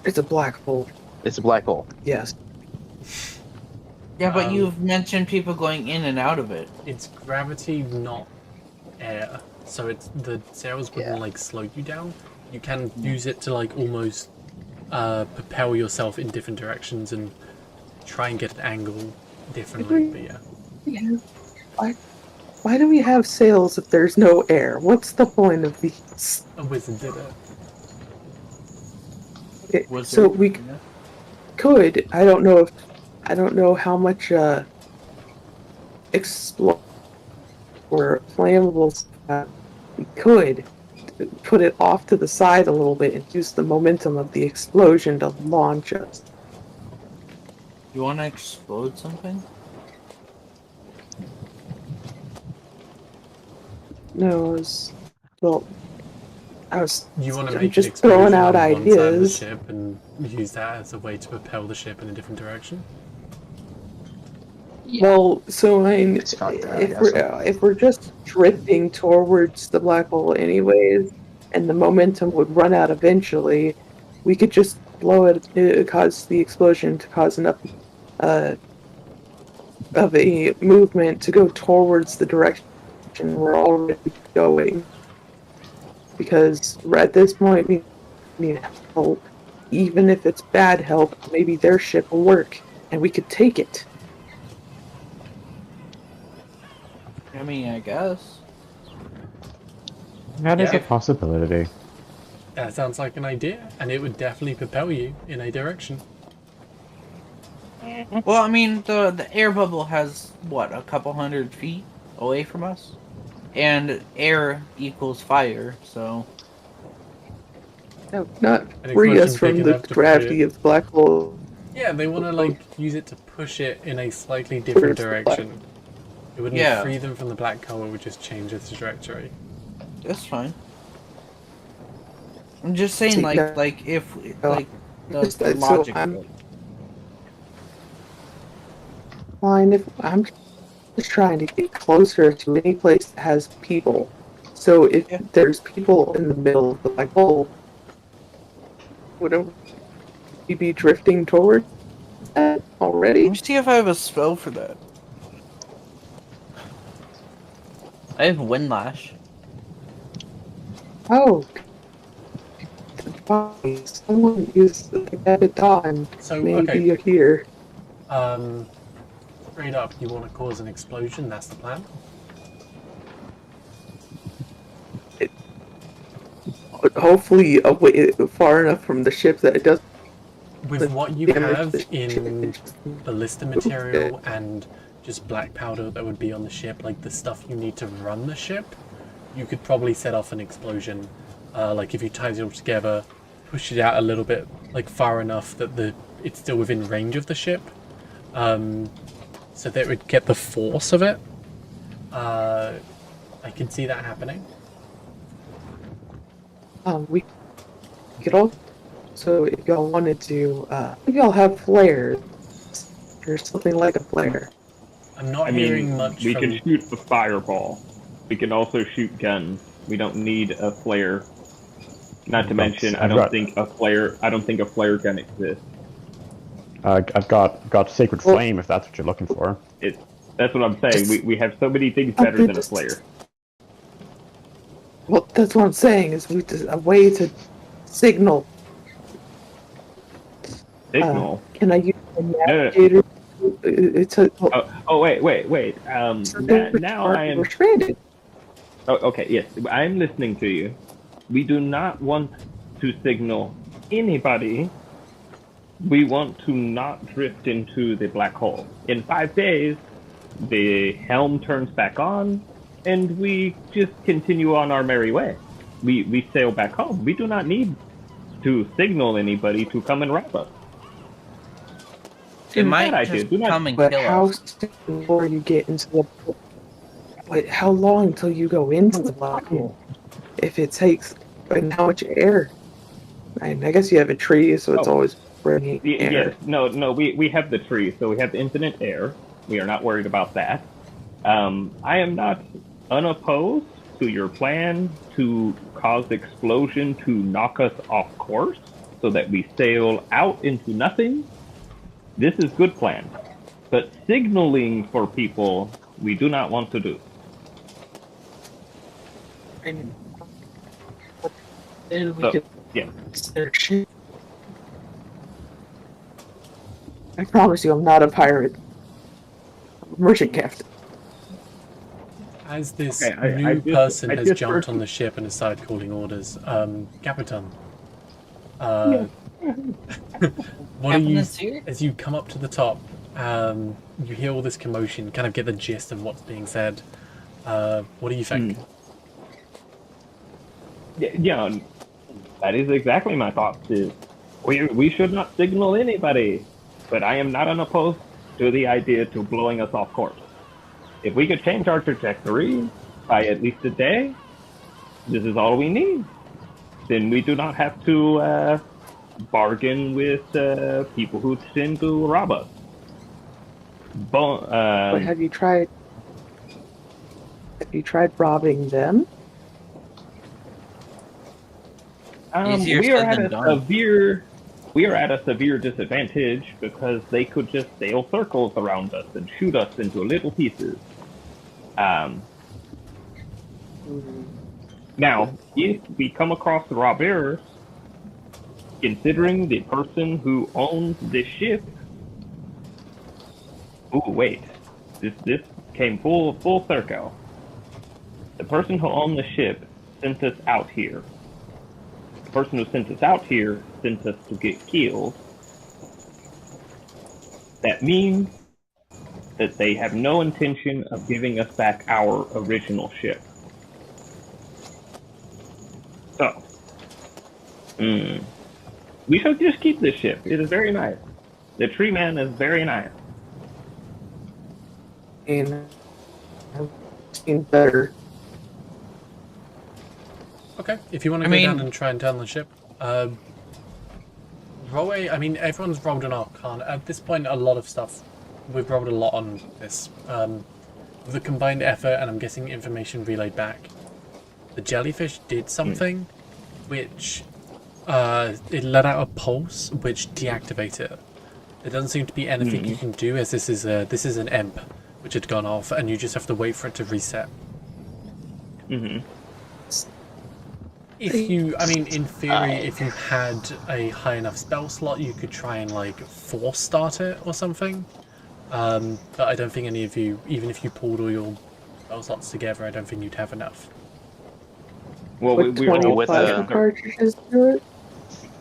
It's a black hole. It's a black hole. Yes. Yeah, but you've mentioned people going in and out of it. It's gravity, not air. So it's the sails wouldn't Yeah. like slow you down. You can use it to like almost propel yourself in different directions and try and get an angle differently. But yeah. Why do we have sails if there's no air? What's the point of these? A wizard did it. Okay, Was so it? we could. I don't know how much explode or flammables we could put it off to the side a little bit and use the momentum of the explosion to launch us. You want to explode something? No, I was You want to I'm make just an explosion throwing out on one side of the ideas. ship and use that as a way to propel the ship in a different direction? Well, so I mean, It's fucked up, I guess. if we're just drifting towards the black hole anyways, and the momentum would run out eventually, we could just blow it, cause the explosion to cause enough of a movement to go towards the direction we're already going. Because at this point, we need help. Even if it's bad help, maybe their ship will work, and we could take it. I mean, I guess. That is Yeah. a possibility. That sounds like an idea, and it would definitely propel you in a direction. Well, I mean, the air bubble has, what, a couple 100 feet away from us? And air equals fire, so... No, not An free us explosion from big the enough to push gravity it. of the black hole. Yeah, they want to like use it to push it in a slightly different Towards the black- direction. It wouldn't Yeah. free them from the black hole, it would just change its trajectory. That's fine. I'm just saying, See, like, that- if, no, like, the just that- so logic I'm- of it. Fine, if I'm just trying to get closer to any place that has people. So if Yeah. there's people in the middle of the black hole, wouldn't we be drifting toward that Let already? me see if I have a spell for that. I have Windlash. Oh, fine. Someone use that at dawn. So, Maybe okay, here. straight up, you want to cause an explosion, that's the plan? Hopefully, away far enough from the ship that it doesn't. With what you damage have the ship. in ballista material and just black powder that would be on the ship, like the stuff you need to run the ship, you could probably set off an explosion. Like if you tied it all together, push it out a little bit, like far enough that it's still within range of the ship, so that it would get the force of it. I can see that happening. We could all. So if y'all wanted to, if y'all have flares or something like a flare. I'm not I hearing mean, much we from... can shoot the fireball. We can also shoot guns. We don't need a flare. Not to mention, I don't think a flare gun exists. I've got Sacred Flame if that's what you're looking for. That's what I'm saying. We have so many things better than a flare. Well, that's what I'm saying. Is a way to signal. Signal. Can I use a no. navigator? It's a. Oh wait. Now I am. We're stranded. Oh, okay. Yes, I'm listening to you. We do not want to signal anybody. We want to not drift into the black hole. In 5 days, the helm turns back on, and we just continue on our merry way. We sail back home. We do not need to signal anybody to come and wrap us. It might that just idea. Do not- come and But kill how us. soon before you get into the? But how long until you go into the black hole? If it takes, and how much air? I guess you have a tree, so it's always bringing air. Yes, no, we have the tree, so we have infinite air. We are not worried about that. I am not unopposed to your plan to cause explosion to knock us off course so that we sail out into nothing. This is good plan. But signaling for people, we do not want to do. And then we So, could yeah. their ship. I promise you, I'm not a pirate. I'm a merchant captain. As this Okay, new I just- person I has just jumped heard- on the ship and has started calling orders, Capitan, what are you, Captain's here? as you come up to the top, you hear all this commotion, kind of get the gist of what's being said. What do you think? Yeah, that is exactly my thoughts. Is we should not signal anybody, but I am not unopposed to the idea to blowing us off course. If we could change our trajectory by at least a day, this is all we need. Then we do not have to bargain with people who tend to rob us. But have you tried robbing them? Easier we are said at than a done. severe disadvantage because they could just sail circles around us and shoot us into little pieces. Now, if we come across the robbers, considering the person who owns this ship, wait, this came full circle. The person who owned the ship sent us out here. The person who sent us out here sent us to get killed. That means that they have no intention of giving us back our original ship. So, we should just keep this ship. It is very nice. The tree man is very nice. And I've seen better. Okay, if you want to go down and try and turn the ship, roll a. I mean, everyone's rolled an Arcana. At this point, a lot of stuff. We've rolled a lot on this. With a combined effort, and I'm guessing information relayed back. The jellyfish did something, which it let out a pulse, which deactivated it. There doesn't seem to be anything you can do, as this is an imp, which had gone off, and you just have to wait for it to reset. If you, I mean, in theory, if you had a high enough spell slot, you could try and like force start it or something. But I don't think any of you, even if you pulled all your spell slots together, I don't think you'd have enough. Well, Would we're 25 cartridges do it?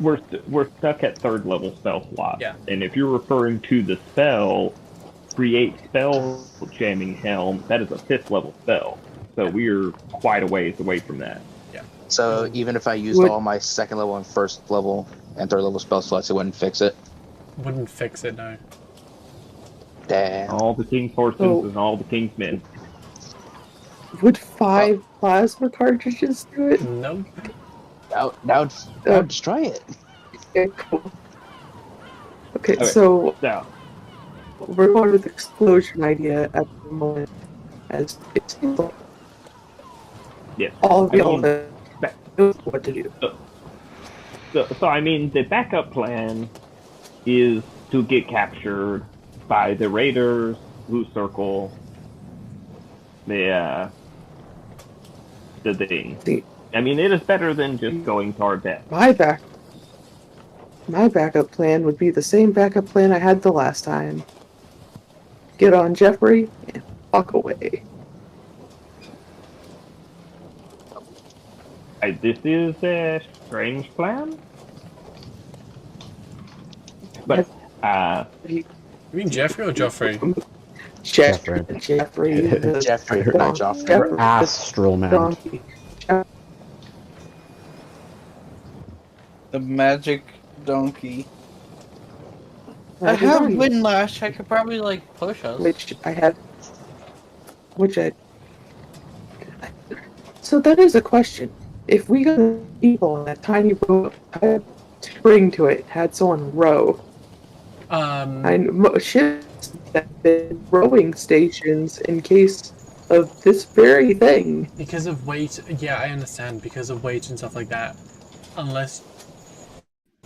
we're stuck at 3rd level spell slot. Yeah. And if you're referring to the spell, create spell jamming helm, that is a 5th level spell. So we're quite a ways away from that. So even if I used all my 2nd level and 1st level and 3rd level spell slots, it wouldn't fix it? Wouldn't fix it, no. Damn. All the king's horses and all the king's men. Would 5 plasma cartridges do it? Nope. Now just try it. Okay, cool. Okay, so we're going with the explosion idea at the moment, as it's all of y'all know what to do. So I mean, the backup plan is to get captured by the raiders who circle the thing. I mean, it is better than just going to our death. My backup plan would be the same backup plan I had the last time. Get on Jeffrey and walk away. This is a strange plan, but You mean Jeffrey or Joffrey? Jeffrey, not Joffrey. Astral man. The magic donkey. I have windlash. I could probably like push us. So that is a question. If we got people in that tiny boat, had spring to it, had someone row. Ships that have been rowing stations in case of this very thing. Because of weight, yeah, I understand. Because of weight and stuff like that, unless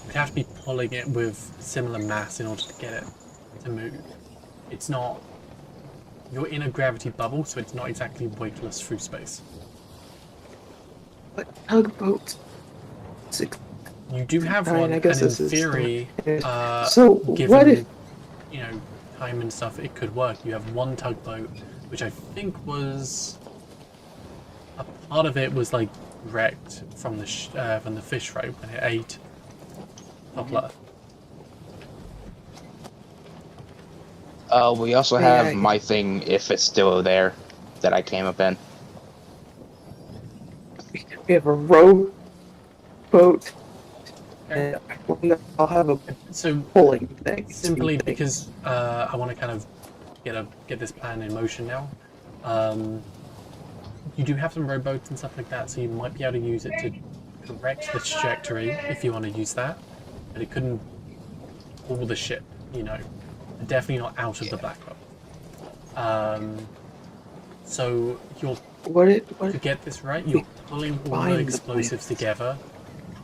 you'd have to be pulling it with similar mass in order to get it to move. It's not. You're in a gravity bubble, so it's not exactly weightless through space. But tugboats. You do have one, I guess and in this is theory, so given what if, time and stuff, it could work. You have one tugboat, which I think was a part of it was like wrecked from the fish fry when it ate poplar. We also have my thing if it's still there that I came up in. we have a row boat. And I'll have a pulling thing. Simply because I want to kind of get this plan in motion now. You do have some rowboats and stuff like that, so you might be able to use it to correct the trajectory if you want to use that. but it couldn't pull the ship, you know. Definitely not out of the black hole. So you're, to get this right, you're pulling all the explosives together,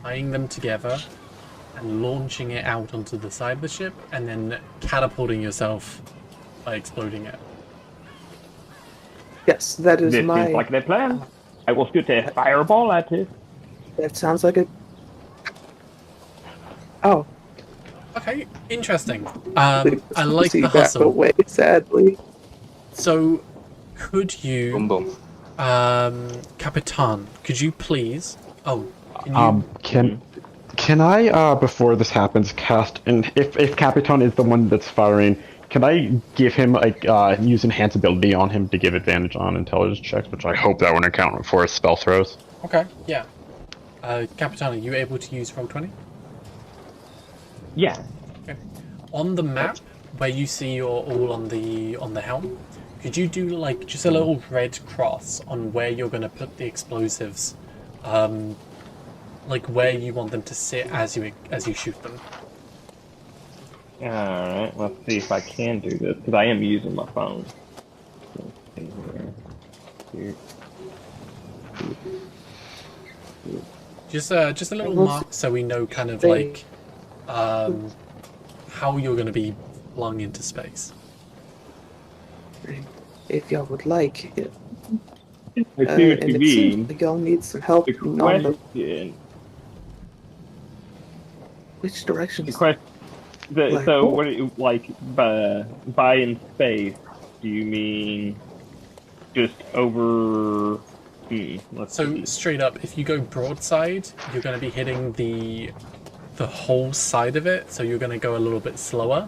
tying them together, and launching it out onto the side of the ship, and then catapulting yourself by exploding it. Yes, that is This my... seems like the plan. I will shoot a fireball at it. That sounds like a... Oh. Okay, interesting. I like the back hustle. away, sadly. So, could you... Boom, boom. Capitan, could you please... Oh, can you... Can I, before this happens, cast... And if Capitan is the one that's firing, can I give him, like, use Enhance ability on him to give advantage on intelligence checks, which I hope that wouldn't count for his spell throws? Okay, yeah. Capitan, are you able to use Roll20? Yeah. Okay. On the map, where you see you're all on the helm, could you do, like, just a little red cross on where you're going to put the explosives? Like, where you want them to sit as you shoot them. Alright, let's see if I can do this, because I am using my phone. Just a little mark so we know kind of like how you're going to be flung into space. If y'all would like. It seems to be. Seems like y'all need some help. The question. Which direction? The question. So, what do you, like, by in space, do you mean just over... let's see. Straight up, if you go broadside, you're going to be hitting the whole side of it, so you're going to go a little bit slower.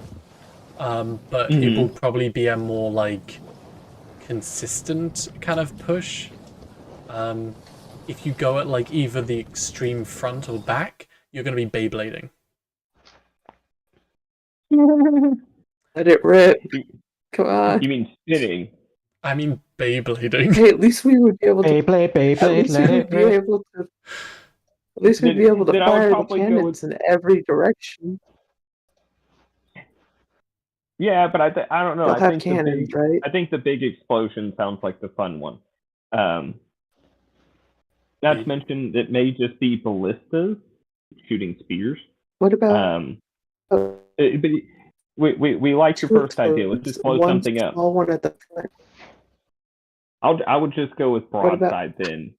But it will probably be a more, like, consistent kind of push. If you go at, like, either the extreme front or back, you're going to be Beyblading. Let it rip. Come on. You mean spitting? I mean Beyblading. Hey, at least we would be able to. Beyblade, At least we would be able to. At least we'd be able to fire the cannons in every direction. Yeah, but I don't know. They'll have cannons, right? I think the big explosion sounds like the fun one. Not to mention, it may just be ballistas shooting spears. What about? But we like your first idea. Let's just blow something up. One at the front. I would just go with broadside then.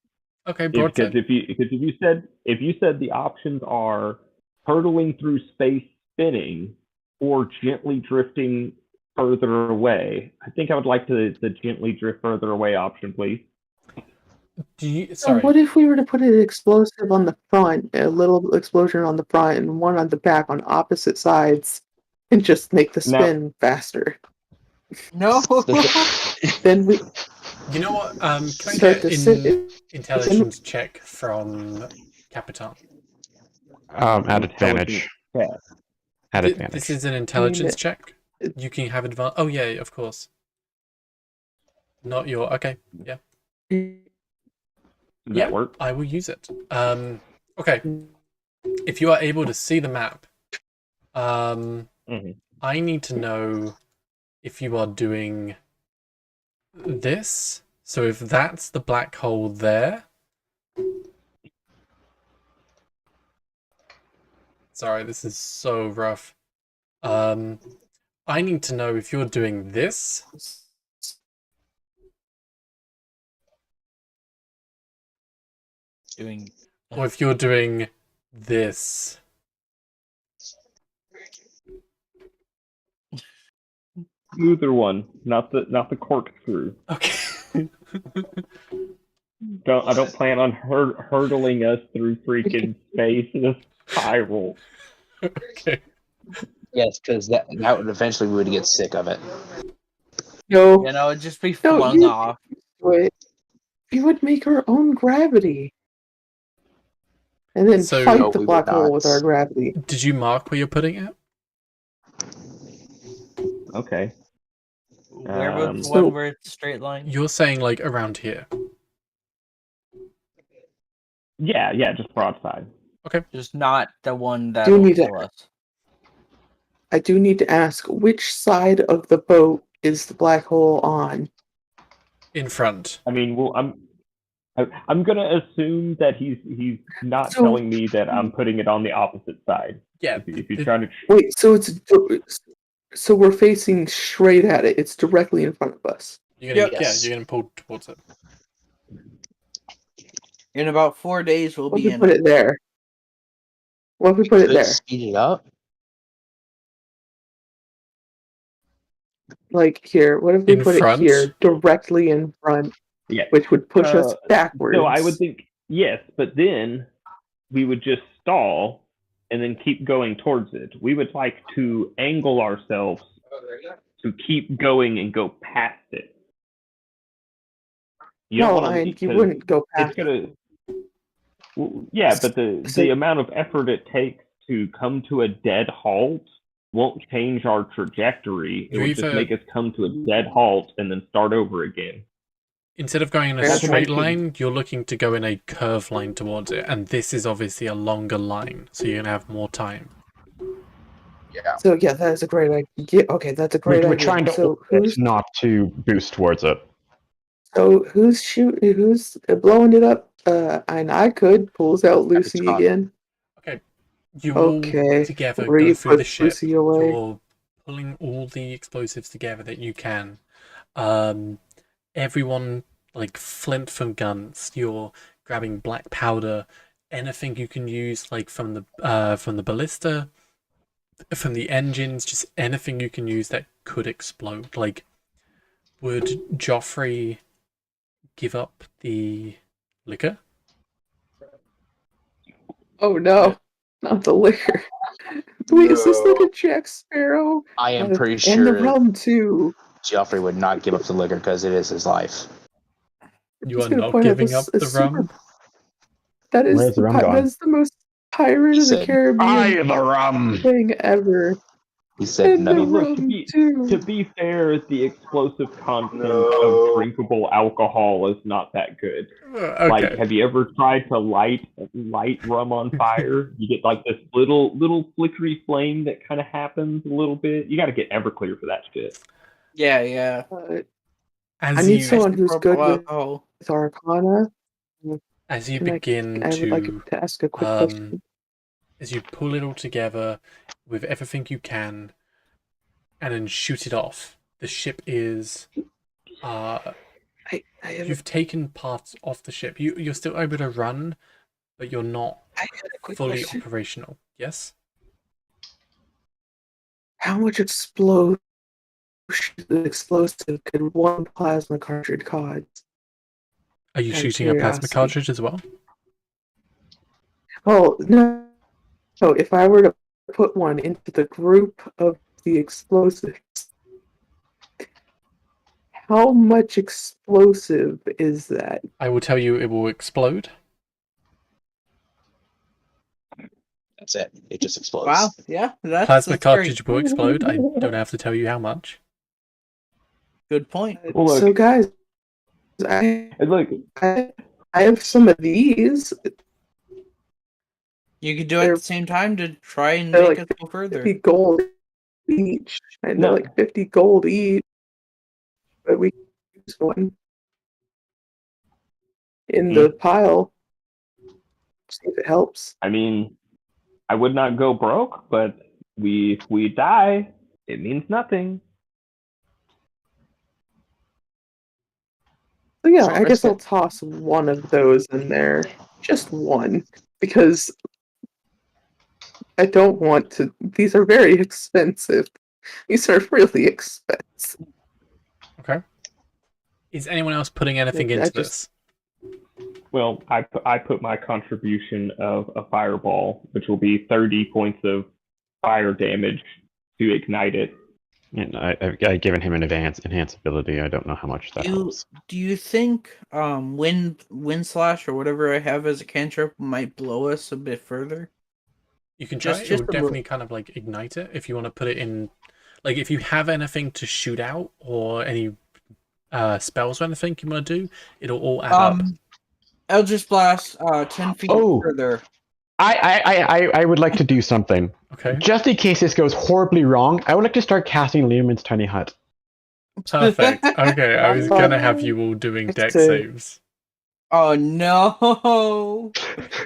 Okay, broadside. Because if you said the options are hurtling through space, spinning, or gently drifting further away, I think I would like the gently drift further away option, please. So what if we were to put an explosive on the front, a little explosion on the front, and one on the back on opposite sides, and just make the spin faster? No. Then we. You know what? Can I get an intelligence check from Capitan? At advantage. Yeah. At advantage. This is an intelligence check. You can have advantage. Oh yeah, of course. Not your. Okay. Yeah. Does that work? I will use it. Okay. If you are able to see the map, I need to know if you are doing this. So if that's the black hole there. Sorry, this is so rough. I need to know if you're doing this. Or if you're doing this. Smoother one, not the corkscrew. Okay. I don't plan on hurtling us through freaking space in a spiral. Okay. Yes, because that would eventually we would get sick of it. No. You know, it'd just be flung off. Wait. We would make our own gravity. And then fight the black hole with our gravity. Did you mark where you're putting it? Okay. Where would the one where it's straight line? You're saying like around here. Yeah, just broadside. Okay. Just not the one Do that'll need to- kill us. I do need to ask, which side of the boat is the black hole on? In front. I mean, well, I'm gonna assume that he's not So- telling me that I'm putting it on the opposite side. Yeah. If he's trying to, Wait, so we're facing straight at it. It's directly in front of us. You're gonna, Yes. you're gonna pull towards it. In about 4 days, we'll What if be we in put it. it there? What if we put it Could there? speed it up. Like here. What if we In put front? it here, directly in front, yeah. which would push us backwards? So I would think yes, but then we would just stall and then keep going towards it. We would like to angle ourselves to keep going and go past it. You don't No, wanna- you because wouldn't go past. it's gonna. Well, yeah, but the amount of effort it takes to come to a dead halt won't change our trajectory. It You will just either- make us come to a dead halt and then start over again. Instead of going in a That's straight right. line, you're looking to go in a curved line towards it, and this is obviously a longer line, so you're gonna have more time. Yeah. So yeah, that is a great idea. Okay, that's a great We're idea. trying to So orbit, not to boost towards it. who's shooting? Who's blowing it up? And I could pulls out Lucy gone. again. You all Okay, together where go you through the put ship. Lucy away. You're pulling all the explosives together that you can. Everyone, like flint from guns. You're grabbing black powder, anything you can use, like from the ballista, from the engines, just anything you can use that could explode. Like, would Joffrey give up the liquor? Oh no, not the liquor. Wait, is this like No. a Jack Sparrow? I am pretty And the sure rum too. Joffrey would not give up the liquor because it is his life. You Just are gonna not point out giving this up is the super- rum? That is Where's the rum that gone? is the most Pirate He of the said, Caribbean the rum! thing ever. He said And the no. Look, rum too. To be fair, the explosive content No. of drinkable alcohol is not that good. Okay. Like, have you ever tried to light rum on fire? You get like this little flickery flame that kind of happens a little bit. You got to get Everclear for that shit. Yeah. As I need you someone who's good with Oh, Arcana. as you Can begin I would like to to ask a quick question. as you pull it all together with everything you can and then shoot it off, the ship is I have, you've taken parts off the ship. You're still able to run, but you're not I have a quick fully question. operational. Yes? How much explosive could one plasma cartridge cause? Are you Out of shooting a plasma curiosity. cartridge as well? Oh no! So if I were to put one into the group of the explosives, how much explosive is that? I will tell you it will explode. That's it. It just explodes. wow. Yeah, that's Plasma that's cartridge very will explode. I don't have to tell you how much. good point. Well, look, So guys, I and look, I have some of these. You could do it at They're- the same time to try and they're make like us go further. 50 gold each, and No. they're like 50 gold each. But we use one in the pile. See if it helps. I mean, I would not go broke, but if we die, it means nothing. So yeah, So I guess risk it. I'll toss one of those in there, just one, because I don't want to. These are very expensive. These are really expensive. Okay. Is anyone else putting anything Yeah, I into just- this? Well, I put my contribution of a fireball, which will be 30 points of fire damage to ignite it. And I've given him an enhance ability. I don't know how much that helps. Do you think wind slash or whatever I have as a cantrip might blow us a bit further? You can try Just- it. It just would a definitely kind of like ignite it if you want to put it in. Like if you have anything to shoot out or any spells or anything you want to do, it'll all add up. Eldritch Blast 10 feet Oh. further. I would like to do something. Okay. Just in case this goes horribly wrong, I would like to start casting Leomund's tiny hut. Perfect. Okay, I was gonna have Fine. you all doing Next deck to- saves. Oh no!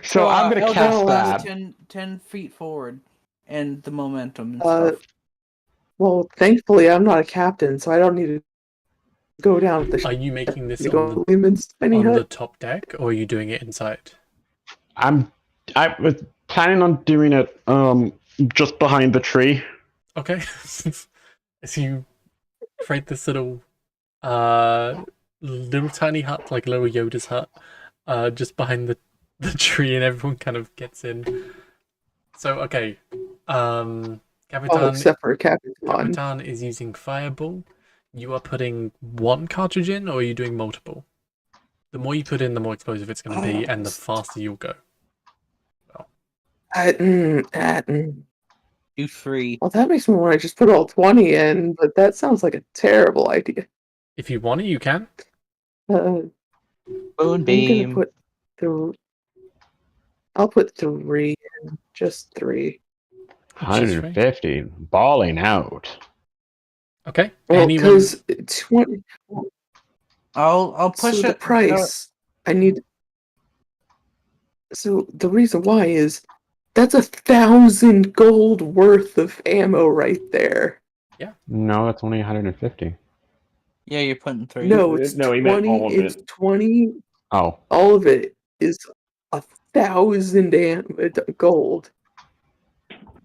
So I'm gonna Eldritch cast Blast that. 10 feet forward, and the momentum and Uh, stuff. Well, thankfully, I'm not a captain, so I don't need to go down with the Are you making this to go on to Lehman's tiny the hut. top deck, or are you doing it inside? I was planning on doing it just behind the tree. Okay. As you create this little tiny hut, like little Yoda's hut, just behind the tree, and everyone kind of gets in. So okay, Oh, Capitan except for Capitan. Capitan is using Fireball. You are putting one cartridge in, or are you doing multiple? The more you put in, the more explosive it's going to be, and the faster you'll go. Do 3. Well, that makes me want to just put all 20 in, but that sounds like a terrible idea. If you want it, you can. Moonbeam. I'm gonna put I'll put 3 in, just 3. 150, balling out. Okay. Well, Anyone? because 20. I'll push So the it. price I need. So the reason why is that's 1,000 gold worth of ammo right there. No, that's only 150. Yeah, you're putting 3. No, it's No, he meant 20. all of It's it. 20. Oh, All of it is 1,000 gold.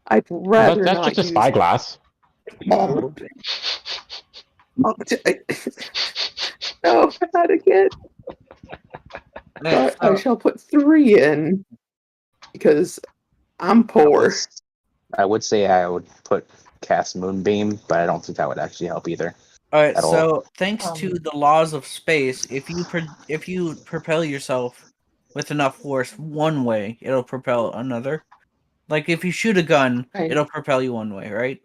I'd rather that's not just a use spyglass. all of it. Oh, no, not again. But I shall put 3 in because I'm poor. I would say I would cast Moonbeam, but I don't think that would actually help either. All right, at all. so thanks to the laws of space, if you propel yourself with enough force one way, it'll propel another. Like if you shoot a gun, Right. it'll propel you one way, right?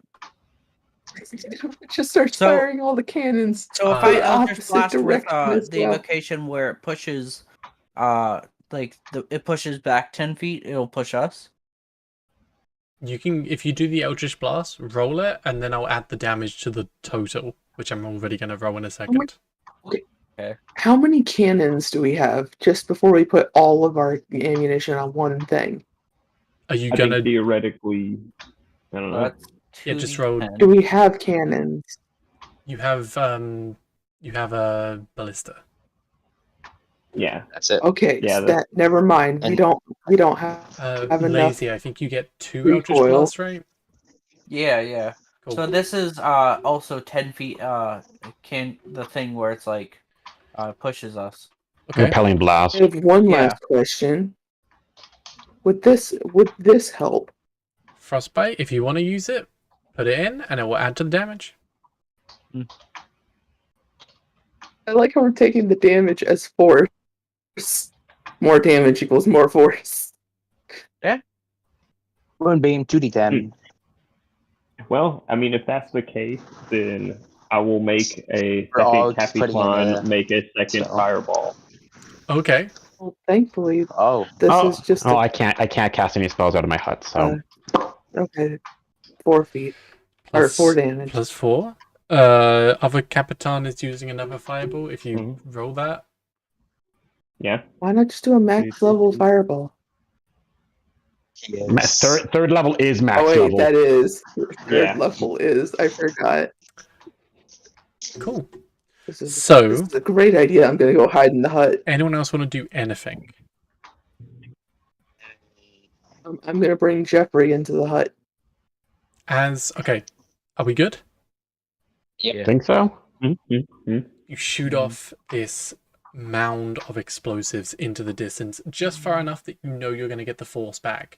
Just starts So- firing all the cannons. So if Uh, I the Eldritch opposite Blast with direction as the well. evocation where it pushes, it pushes back 10 feet, it'll push us. You can, if you do the Eldritch Blast, roll it, and then I'll add the damage to the total, which I'm already going to roll in a second. How many cannons do we have just before we put all of our ammunition on one thing? Are you I going think to... theoretically, I don't know. That's Yeah, just 2d10. roll. Do we have cannons? You have a ballista. Yeah. That's it. Okay, Yeah, so that never mind. We and- don't have enough. Lazy, I think you get 2 Eldritch recoil. Blasts, right? Yeah. Cool. So this is also 10 feet. The thing where it's like pushes us. Okay. Repelling blast. I have one Yeah. last question. Would this help? Frostbite, if you want to use it, put it in, and it will add to the damage. I like how we're taking the damage as force. More damage equals more force. Moonbeam, 2d10. Well, I mean, if that's the case, then I will make a We're all second just putting in Capitan, the- make a second so. fireball. Okay. Well, thankfully, Oh, this is just I can't cast any spells out of my hut, so okay. 4 feet or 4 damage. Plus 4. Other Capitan is using another fireball. If you Mhm. roll that, Yeah. Why not just do a max level fireball? yes. third level is max Oh wait, level. that is third Yeah. level is. I forgot. cool. This is So, a great idea. I'm gonna go hide in the hut. anyone else want to do anything? I'm gonna bring Jeffrey into the hut. Okay, are we good? Yep. Think so? You shoot off this mound of explosives into the distance, just far enough that you know you're going to get the force back.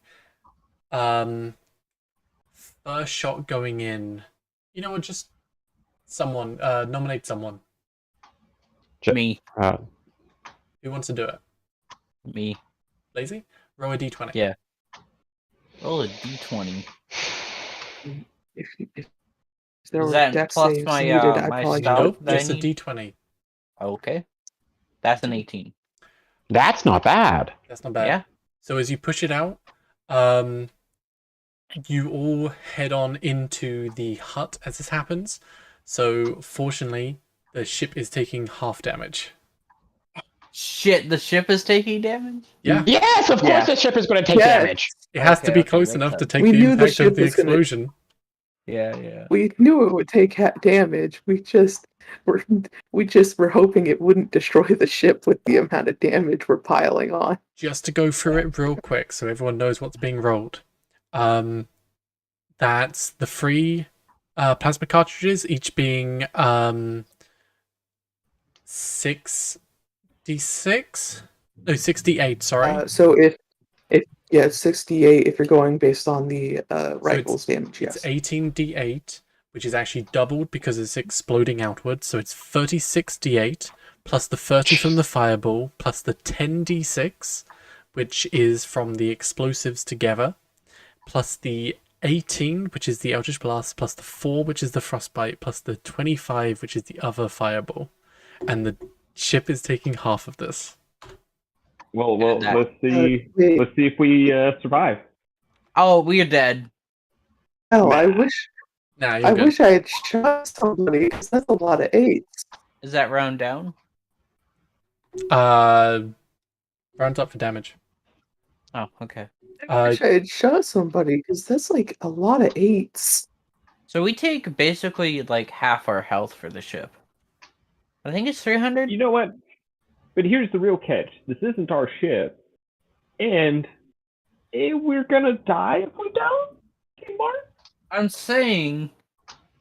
First shot going in. You know what? Just someone. Nominate someone. Me. Who wants to do it? Me. Lazy? Roll a d20. Yeah. Roll a d20. If there Is were that deck plus saves my, needed, I'd my probably stout? Nope, that I just a need? d20. Okay. That's an 18. That's not bad. That's not bad. Yeah. So as you push it out, You all head on into the hut as this happens. So, fortunately, the ship is taking half damage. Shit, the ship is taking damage? Yeah, Yes, of course Yeah. the ship is going to take Yeah. damage. it has to be Okay, close makes enough to sense. take We the knew the impact of ship the was gonna- explosion. Yeah. We knew it would take damage. We just were hoping it wouldn't destroy the ship with the amount of damage we're piling on. Just to go through it real quick so everyone knows what's being rolled. That's the 3 plasma cartridges, each being 6d6? No, 68, sorry. So if 68 if you're going based on the rifle's damage, It's yes. 18d8, which is actually doubled because it's exploding outwards. So it's 36d8 plus the 30 from the fireball plus the 10d6, which is from the explosives together, plus the 18, which is the Eldritch Blast, plus the 4, which is the Frostbite, plus the 25, which is the other fireball. And the ship is taking half of this. Well, that- let's see. wait. Let's see if we survive. Oh, we're dead. Hell, Nah. I wish Nah, you're I good. wish I had shot somebody because that's a lot of 8s. Is that round down? Rounds up for damage. Oh, okay. I wish I had shot somebody because that's like a lot of 8s. So we take basically like half our health for the ship. I think it's 300. You know what? But here's the real catch. This isn't our ship, and we're gonna die if we don't. Okay, Mark? I'm saying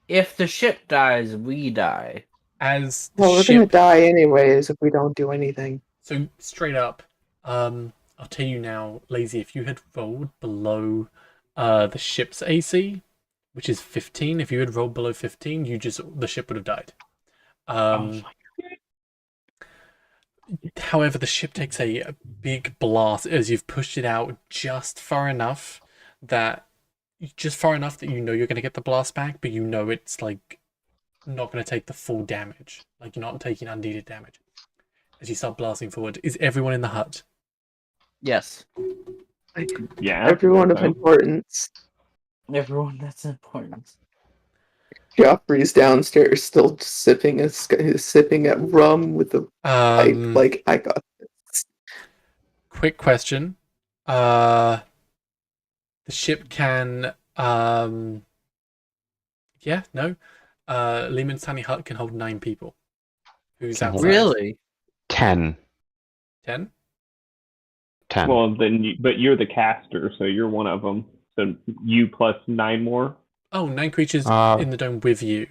if the ship dies, we die. As the Well, we're gonna ship... die anyways if we don't do anything. So, straight up, I'll tell you now, Lazy, if you had rolled below the ship's AC, which is 15, if you had rolled below 15, the ship would have died. However, the ship takes a big blast as you've pushed it out just far enough that you know you're going to get the blast back, but you know it's like not going to take the full damage. Like you're not taking unneeded damage. As you start blasting forward, is everyone in the hut? Yes. Yeah. Everyone of so- importance. Everyone that's important. Joffrey's downstairs still sipping at rum with the pipe. Like, I got this. Quick question. The ship can Lehman's tiny hut can hold 9 people. Who's Can hold outside? Really? 10. 10? 10. Well, then, but you're the caster, so you're one of them. So you plus 9 more. Oh, 9 creatures in the dome with you.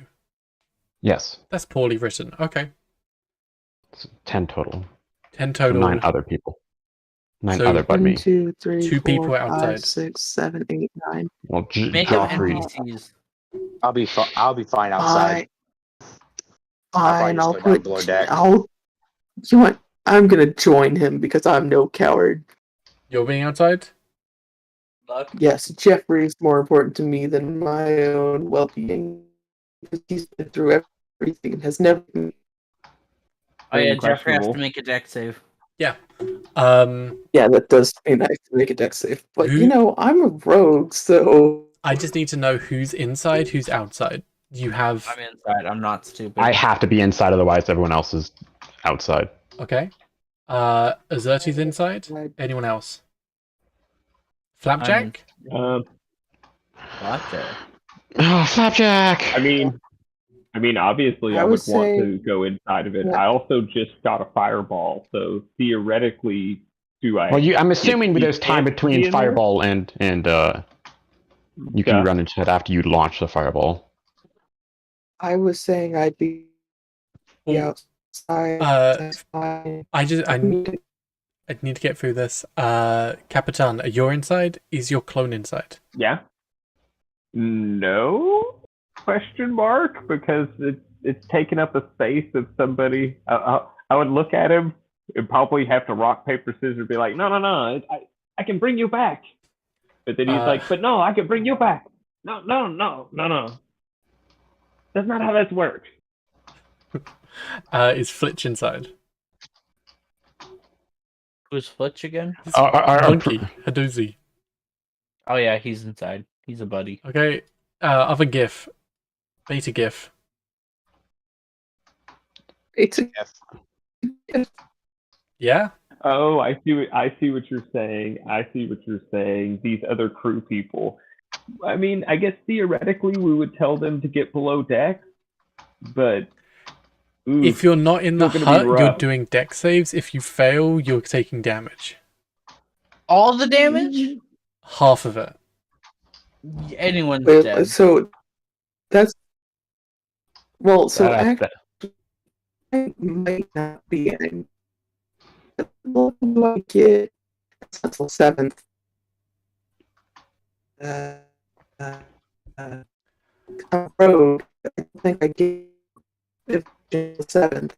Yes. That's poorly written. Okay. It's 10 total. 10 So total. 9 other people. 9 So- other but 1, me. 2, 3, 2 4, people 5, outside. 6, 7, 8, 9. Well, Make them Joffrey. NPCs. I'll be fine outside. Fine, just I'll go down put. below deck. You know what? I'm gonna join him because I'm no coward. You're being outside? Luck. Yes, Jeffrey's more important to me than my own well-being because he's been through everything and has never. Oh yeah, Very Jeffrey has to questionable. make a deck save. Yeah. Yeah, that does be nice to make a deck save, but Who- you know I'm a rogue, so I just need to know who's inside, who's outside. You have... I'm inside. I'm not stupid. I have to be inside, otherwise everyone else is outside. Okay. Azerti's inside? Anyone else? Flapjack? Blackjack. Oh, Flapjack! I mean, obviously, I I would would want say- to go inside of it. Yeah. I also just got a fireball, so theoretically, do I? Well, I'm assuming you there's time can't be between in there? fireball and you can Yeah. run into it after you launch the fireball. I was saying I'd be Well, outside. That's fine. I need to get through this. Capitan, you're inside? Is your clone inside? Yeah. No? Question mark? Because it's taking up a space of somebody. I would look at him and probably have to rock paper scissors, be like, no, I can bring you back. But then he's like, but no, I can bring you back. No. That's not how this works. Is Flitch inside? Who's Flitch again? Our Monkey, Hadozi. Oh yeah, he's inside. He's a buddy. Okay. Other GIF. Beta GIF. It's a Yeah? Oh, I see what you're saying. I see what you're saying. These other crew people. I mean, I guess theoretically we would tell them to get below deck, but ooh, If you're not in the still gonna be hut, you're rough. doing deck saves. If you fail, you're taking damage. All the damage? Half of it. Anyone's wait, dead. so that's well. So That- actually, I might not be in. What do I get? It's until 7th. Road. I think I get it until 7th.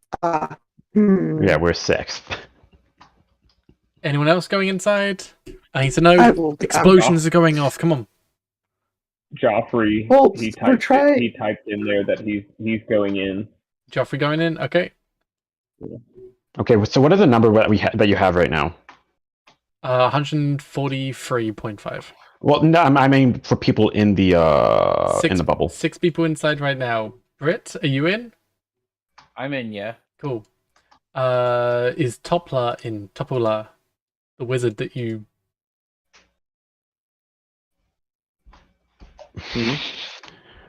Yeah, we're 6th. Anyone else going inside? I need to I know. will. Explosions are going off. Come on. Joffrey, Well, he we're trying. typed in there that he's going in. Joffrey going in? Okay. Okay, so what is the number that you have right now? 143.5. Well, no, I mean for people in the bubble. 6 people inside right now. Britt, are you in? I'm in, yeah. Cool. Is Topla in? Topola, the wizard that you...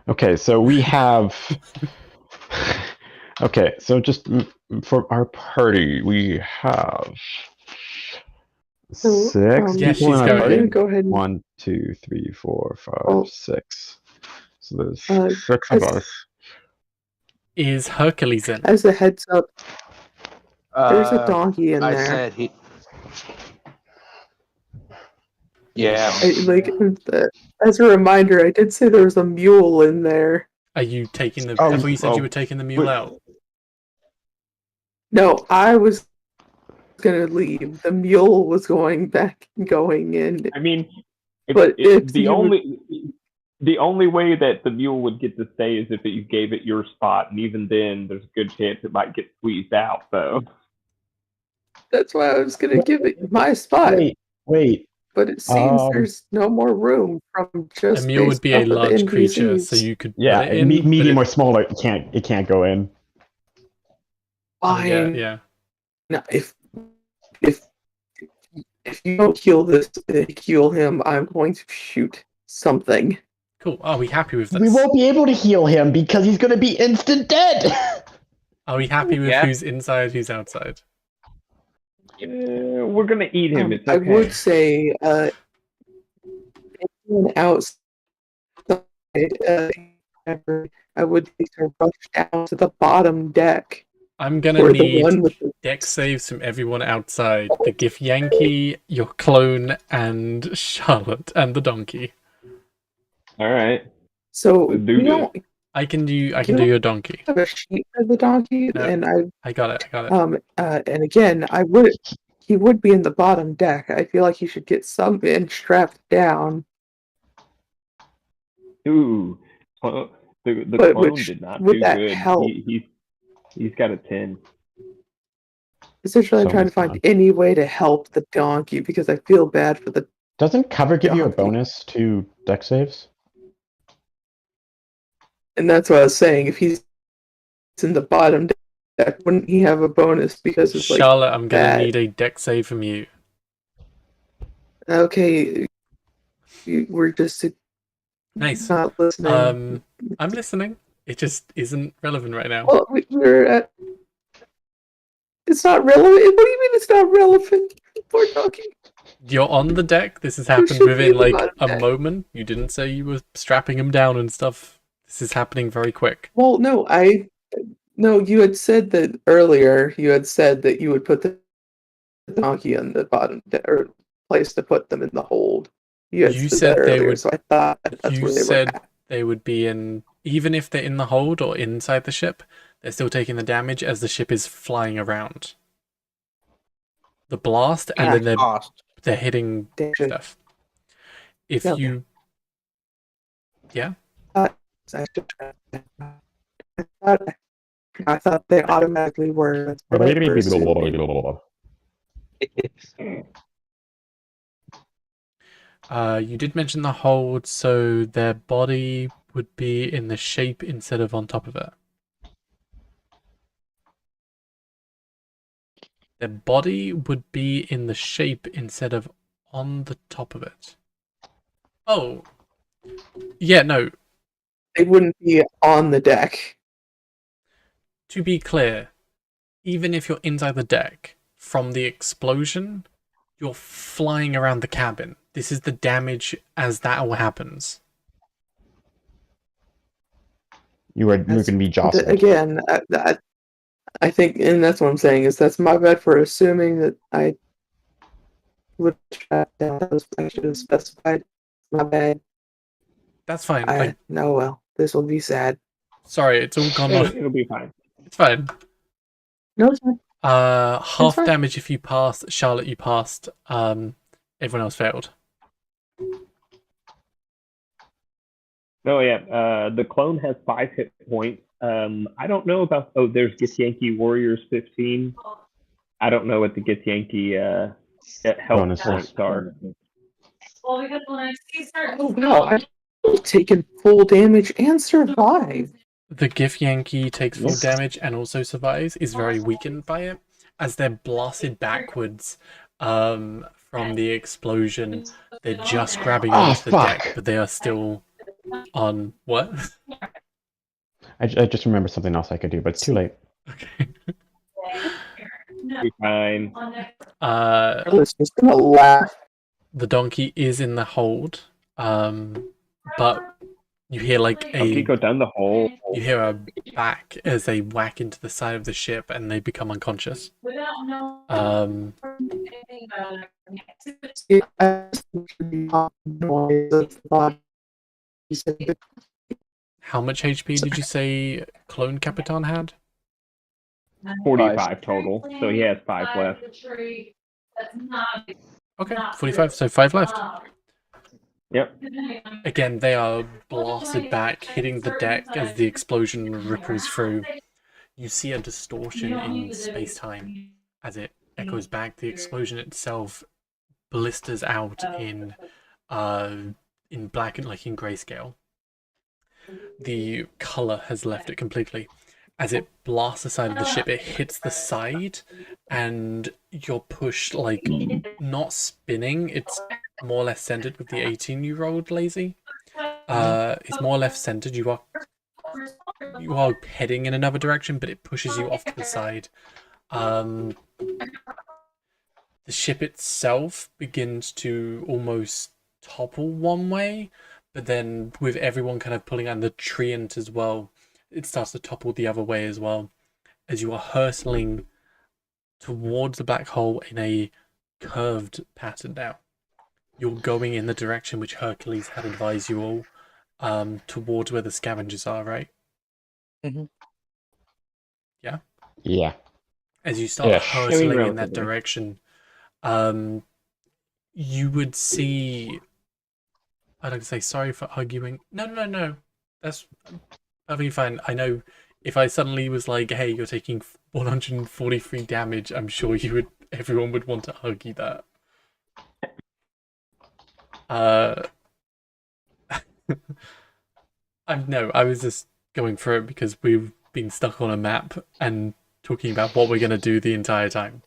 Okay, so we have. Okay, so just for our party, we have So, 6 Yeah, people she's in our going party. in. Go ahead. 1, 2, 3, 4, 5, Oh. 6. So there's Uh, 6 of us. Is Hercules in? As a heads up, there's a donkey in I there. said he. Yeah. As a reminder, I did say there was a mule in there. Are you taking the... Oh, I thought you said oh. you were taking the mule Wait. out. No, I was gonna leave. The mule was going in. I mean, But if the you only way that the mule would get to stay is if you gave it your spot, and even then, there's a good chance it might get squeezed out. So That's why I was gonna give it my spot. Wait. But it seems there's no more room from A just mule would based be a off of the large creature, NPCs. so you could Yeah, let it in. medium but or smaller, it can't go in. Fine. Yeah. Now, if you don't heal him, I'm going to shoot something. Cool. Are we happy with this? We won't be able to heal him because he's going to be instant dead. Are we happy with Yeah. who's inside, who's outside? we're gonna eat him. It's I okay. would say anyone outside, I would say to rush down to the bottom deck. I'm gonna Or the need one with the deck saves from everyone outside. The GIF Yankee, your clone, and Charlotte, and the donkey. All right. So Let's do we this. don't I can do your donkey. have a sheet for the donkey, No. and I got it. and again, he would be in the bottom deck. I feel like he should get something strapped down. Ooh, the But clone did not would do that good. help? He's got a 10. Essentially, I'm So trying to it's find fine. any way to help the donkey because I feel bad for the Doesn't cover give you a Donkey. bonus to deck saves? and that's what I was saying. If he's in the bottom deck, wouldn't he have a bonus because it's like Charlotte, I'm gonna that. need a deck save from you. Okay, we're just Nice. not listening. I'm listening. It just isn't relevant right now. Well, we're at. It's not relevant. What do you mean it's not relevant? Poor donkey. You're on the deck. This has You happened should be within in the like bottom a deck. moment. You didn't say you were strapping him down and stuff. This is happening very quick. Well, no, you had said that earlier. You had said that you would put the donkey on the bottom deck, or place to put them in the hold. You had You said said that they earlier, would- so I thought that's You where they said were at. they would be in, even if they're in the hold or inside the ship, they're still taking the damage as the ship is flying around. The blast, and then they're hitting Damage. stuff. If Yeah. you, yeah, I thought they automatically were. That's what I assumed. You did mention the hold, so their body would be in the shape instead of on top of it. Their body would be in the shape instead of on the top of it. Oh. Yeah, no. They wouldn't be on the deck. To be clear, even if you're inside the deck, from the explosion, you're flying around the cabin. This is the damage as that all happens. You're going to be jostled. Again, I think, and that's what I'm saying, is that's my bad for assuming that I would have I should have specified. My bad. That's fine. No, well, this will be sad. Sorry, it's all gone on. It'll be fine. It's fine. No, it's fine. Half fine. damage if you passed. Charlotte, you passed. Everyone else failed. No, yeah. The clone has 5 hit points. I don't know about. Oh, there's Githyanki Warriors 15. I don't know what the Githyanki health Bonuses. points are. Well, because when I see certain Oh wow, I've taken full damage and survived. The Githyanki takes full Yes. damage and also survives, is very weakened by it, as they're blasted backwards from the explosion. They're just grabbing Ah, onto the fuck. deck, but they are still on... What? I just remember something else I could do, but it's too late. Okay. Be fine. I was just gonna laugh. The donkey is in the hold, but you hear like Donkey go down the hole. you hear a back as they whack into the side of the ship and they become unconscious. How much HP did you say Clone Capitan had? 45 total, so he has 5 left. Okay, 45, so 5 left. Yep. Again, they are blasted back, hitting the deck as the explosion ripples through. You see a distortion in space-time as it echoes back. The explosion itself blisters out in black and like in grayscale. The color has left it completely. As it blasts the side of the ship, it hits the side, and you're pushed, like, not spinning, it's more or less centered with the 18 you rolled, Lazy. It's more or less centered. You are heading in another direction, but it pushes you off to the side. The ship itself begins to almost topple one way, but then with everyone kind of pulling on the treant as well, it starts to topple the other way as well, as you are hurtling towards the black hole in a curved pattern now. You're going in the direction which Hercules had advised you all, towards where the scavengers are, right? Mhm. Yeah? Yeah. As you start Yeah, hurtling in that relatively. direction, you would see... I'd like to say sorry for arguing. No. That's perfectly fine. I know if I suddenly was like, hey, you're taking 143 damage, I'm sure everyone would want to argue that. I was just going through it because we've been stuck on a map and talking about what we're going to do the entire time.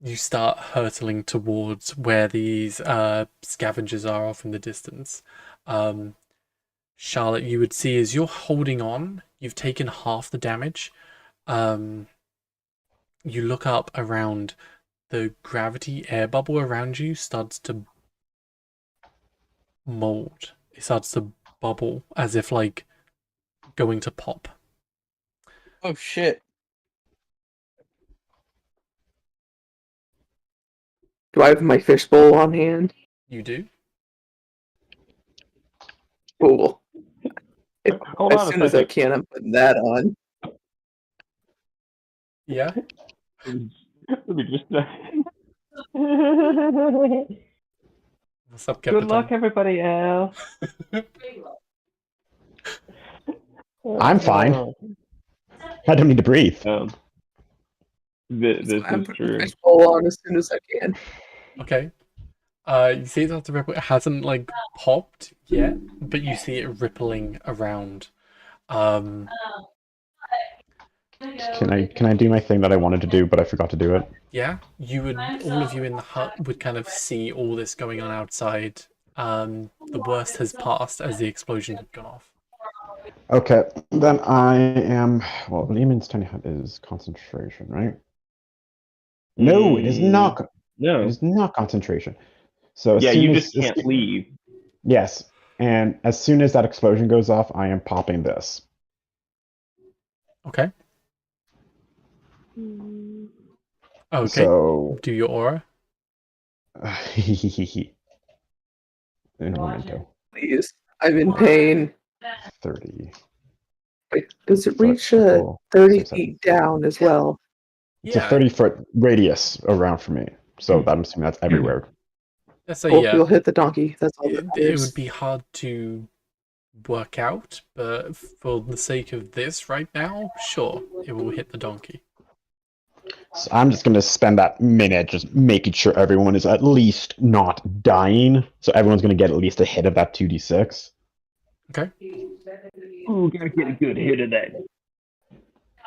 You start hurtling towards where these scavengers are off in the distance. Charlotte, you would see as you're holding on, you've taken half the damage. You look up around, the gravity air bubble around you starts to mold. It starts to bubble as if like going to pop. Oh shit. Do I have my fishbowl on hand? You do? Cool. Hold As on a soon as I second. can, I'm putting that on. Yeah? Let me just. What's up, Good Capitan? luck, everybody else. I'm fine. I don't need to breathe. This I'm is putting true. the fishbowl on as soon as I can. Okay. You see it starts to ripple. It hasn't like popped yet, but you see it rippling around. Um, Can I do my thing that I wanted to do, but I forgot to do it? yeah, you would all of you in the hut would kind of see all this going on outside. The worst has passed as the explosion had gone off. Okay, then I am. Well, Lehman's tiny hut is concentration, right? No, it is not. It No. is not concentration. So as Yeah, soon you as just can't leave. yes, and as soon as that explosion goes off, I am popping this. Okay. Okay. So Do your aura. in a momento. Please. I'm in pain. 30. Wait, does it Foot reach circle, 30 6, 7. feet down as well? It's a Yeah, 30-foot radius around for me, so I'm assuming that's everywhere. let's say Well, yeah. you'll hit the donkey. That's all that It matters. would be hard to work out, but for the sake of this right now, sure, it will hit the donkey. So I'm just going to spend that minute just making sure everyone is at least not dying. So everyone's going to get at least a hit of that 2d6. Okay. Ooh, gotta get a good hit of that.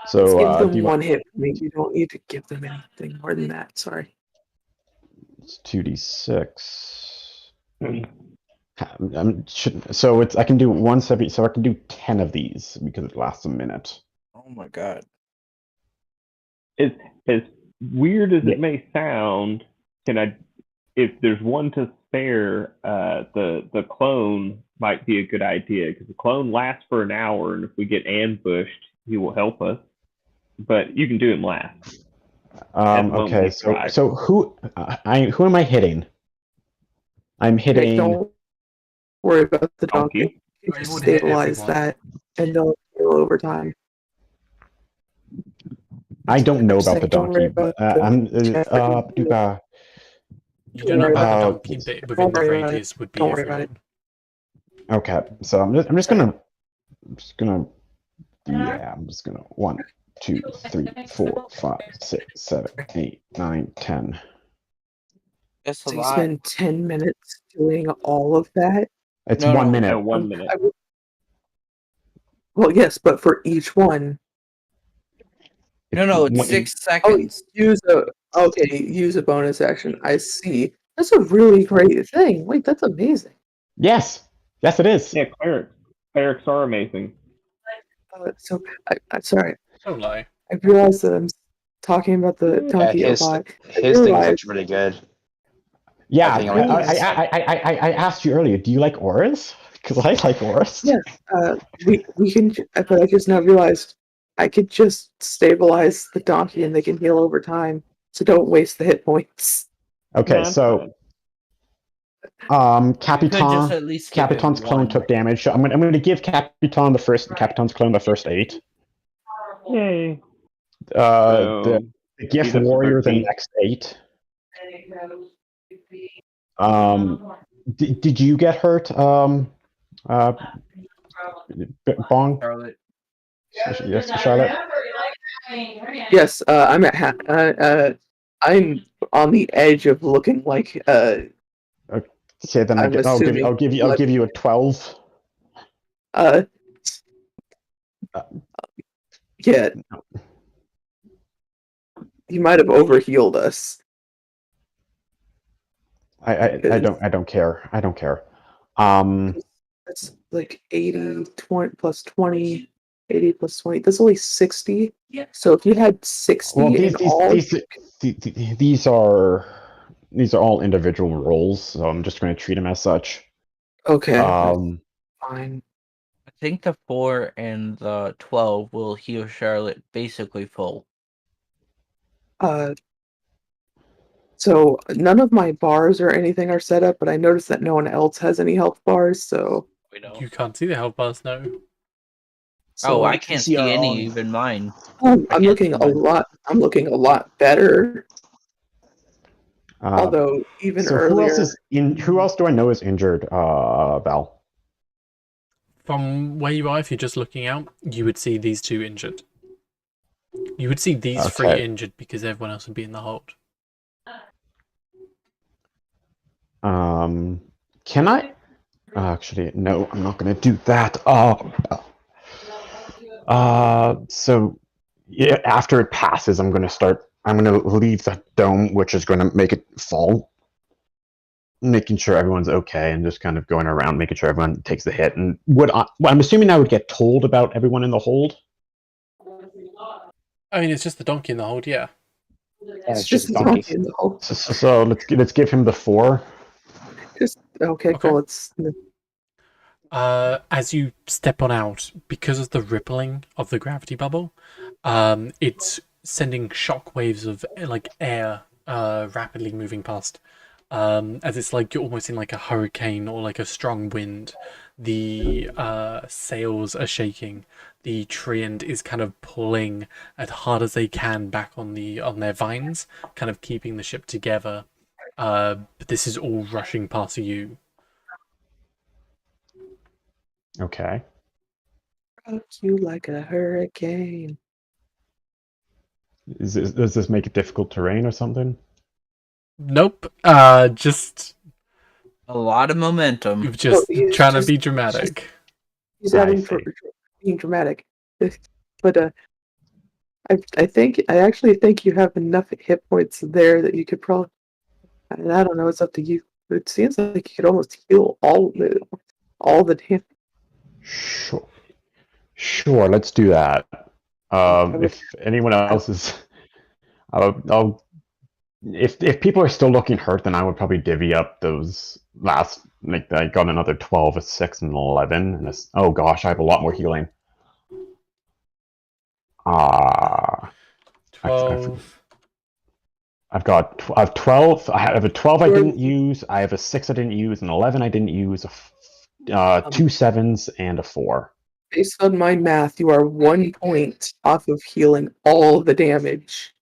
So Just give them do you one want hit for me. You don't need to give them anything more than that. Sorry. it's 2d6? So I can do once every. So I can do 10 of these because it lasts a minute. Oh my god. As weird as Yeah. it may sound, if there's one to spare, the clone might be a good idea because the clone lasts for an hour, and if we get ambushed, he will help us. But you can do him last. Okay. So who am I hitting? I'm Hey, hitting. don't worry about the donkey. Donkey. You It just would hit stabilize everyone. that, and they'll heal over time. I don't know about the Don't worry donkey, but about the You don't know about the donkey, it's- but within the Don't worry about it. radius would be Don't worry about everyone. Okay, so I'm just gonna yeah, I'm just gonna 1, 2, 3, 4, 5, 6, 7, 8, 9, 10. That's a So you lot. spend 10 minutes doing all of that? It's No, 1 no. minute. No, 1 minute. Well, yes, but for each one. No, it's one- 6 Oh, seconds. use a bonus action. I see. That's a really great thing. Wait, that's amazing. Yes, yes, it is. Yeah, clerics. Clerics are amazing. So I'm sorry. Don't lie. I realized that I'm talking about the Yeah, donkey a his lot. his thing looks really good. Yeah, I think I'm gonna use I asked you earlier. Do you like auras? Because I like auras. Yeah. We can, but I just now realized I could just stabilize the donkey and they can heal over time. So don't waste the hit points. Okay, That's so You could just Capitan, at least give it Capitan's clone one. took damage. So I'm gonna give Capitan's clone the first 8. Yay. The Gift beat up the Warrior the rookie. next 8. Did you get hurt? Bong? Charlotte. Yes, Charlotte. Yes, I'm I'm on the edge of looking like Okay, then I'm I'll assuming give you a 12. Yeah. You might have overhealed us. I don't care. I don't care. That's like 80 20 plus 20. 80 plus 20. That's only 60. Yeah. So if you had 60 Well, in all, these are all individual rolls, so I'm just going to treat them as such. okay, fine. I think the 4 and the 12 will heal Charlotte basically full. So none of my bars or anything are set up, but I noticed that no one else has any health bars. So, You can't see the health bars, no. Oh, I can't see our any, own. even mine. I'm can't looking see a mine. lot. I'm looking a lot better. Although even so earlier, who else do I know is injured? Val. From where you are, if you're just looking out, you would see these 2 injured. You would see these 3 Okay. injured because everyone else would be in the hold. Can I? Actually, no, I'm not going to do that. So yeah, after it passes, I'm going to start. I'm going to leave the dome, which is going to make it fall, making sure everyone's okay, and just kind of going around, making sure everyone takes the hit. And I'm assuming I would get told about everyone in the hold. I mean, it's just the donkey in the hold, yeah. It's it's just just a a donkey. donkey in the hole. So let's give him the 4. Just okay, Okay. cool. It's As you step on out, because of the rippling of the gravity bubble, it's sending shock waves of like air rapidly moving past. As it's like you're almost in like a hurricane or like a strong wind. The sails are shaking. The tree end is kind of pulling as hard as they can back on their vines, kind of keeping the ship together. But this is all rushing past you. Okay. rock you like a hurricane. Does this make it difficult terrain or something? Nope. Just A lot of momentum. you're just he's trying to just- be he's dramatic. He's I adding see. for being dramatic, but I actually think you have enough hit points there that you could probably. And I don't know. It's up to you. But it seems like you could almost heal all the damage. Sure. Let's do that. If anyone else is, I'll. If people are still looking hurt, then I would probably divvy up those last. Like I got another 12, a 6, and 11, and oh gosh, I have a lot more healing. Ah, 12. I have 12. I have a 12 I didn't use. I have a 6 I didn't use, an 11 I didn't use. 2 7s and a 4. Based on my math, you are 1 point off of healing all the damage,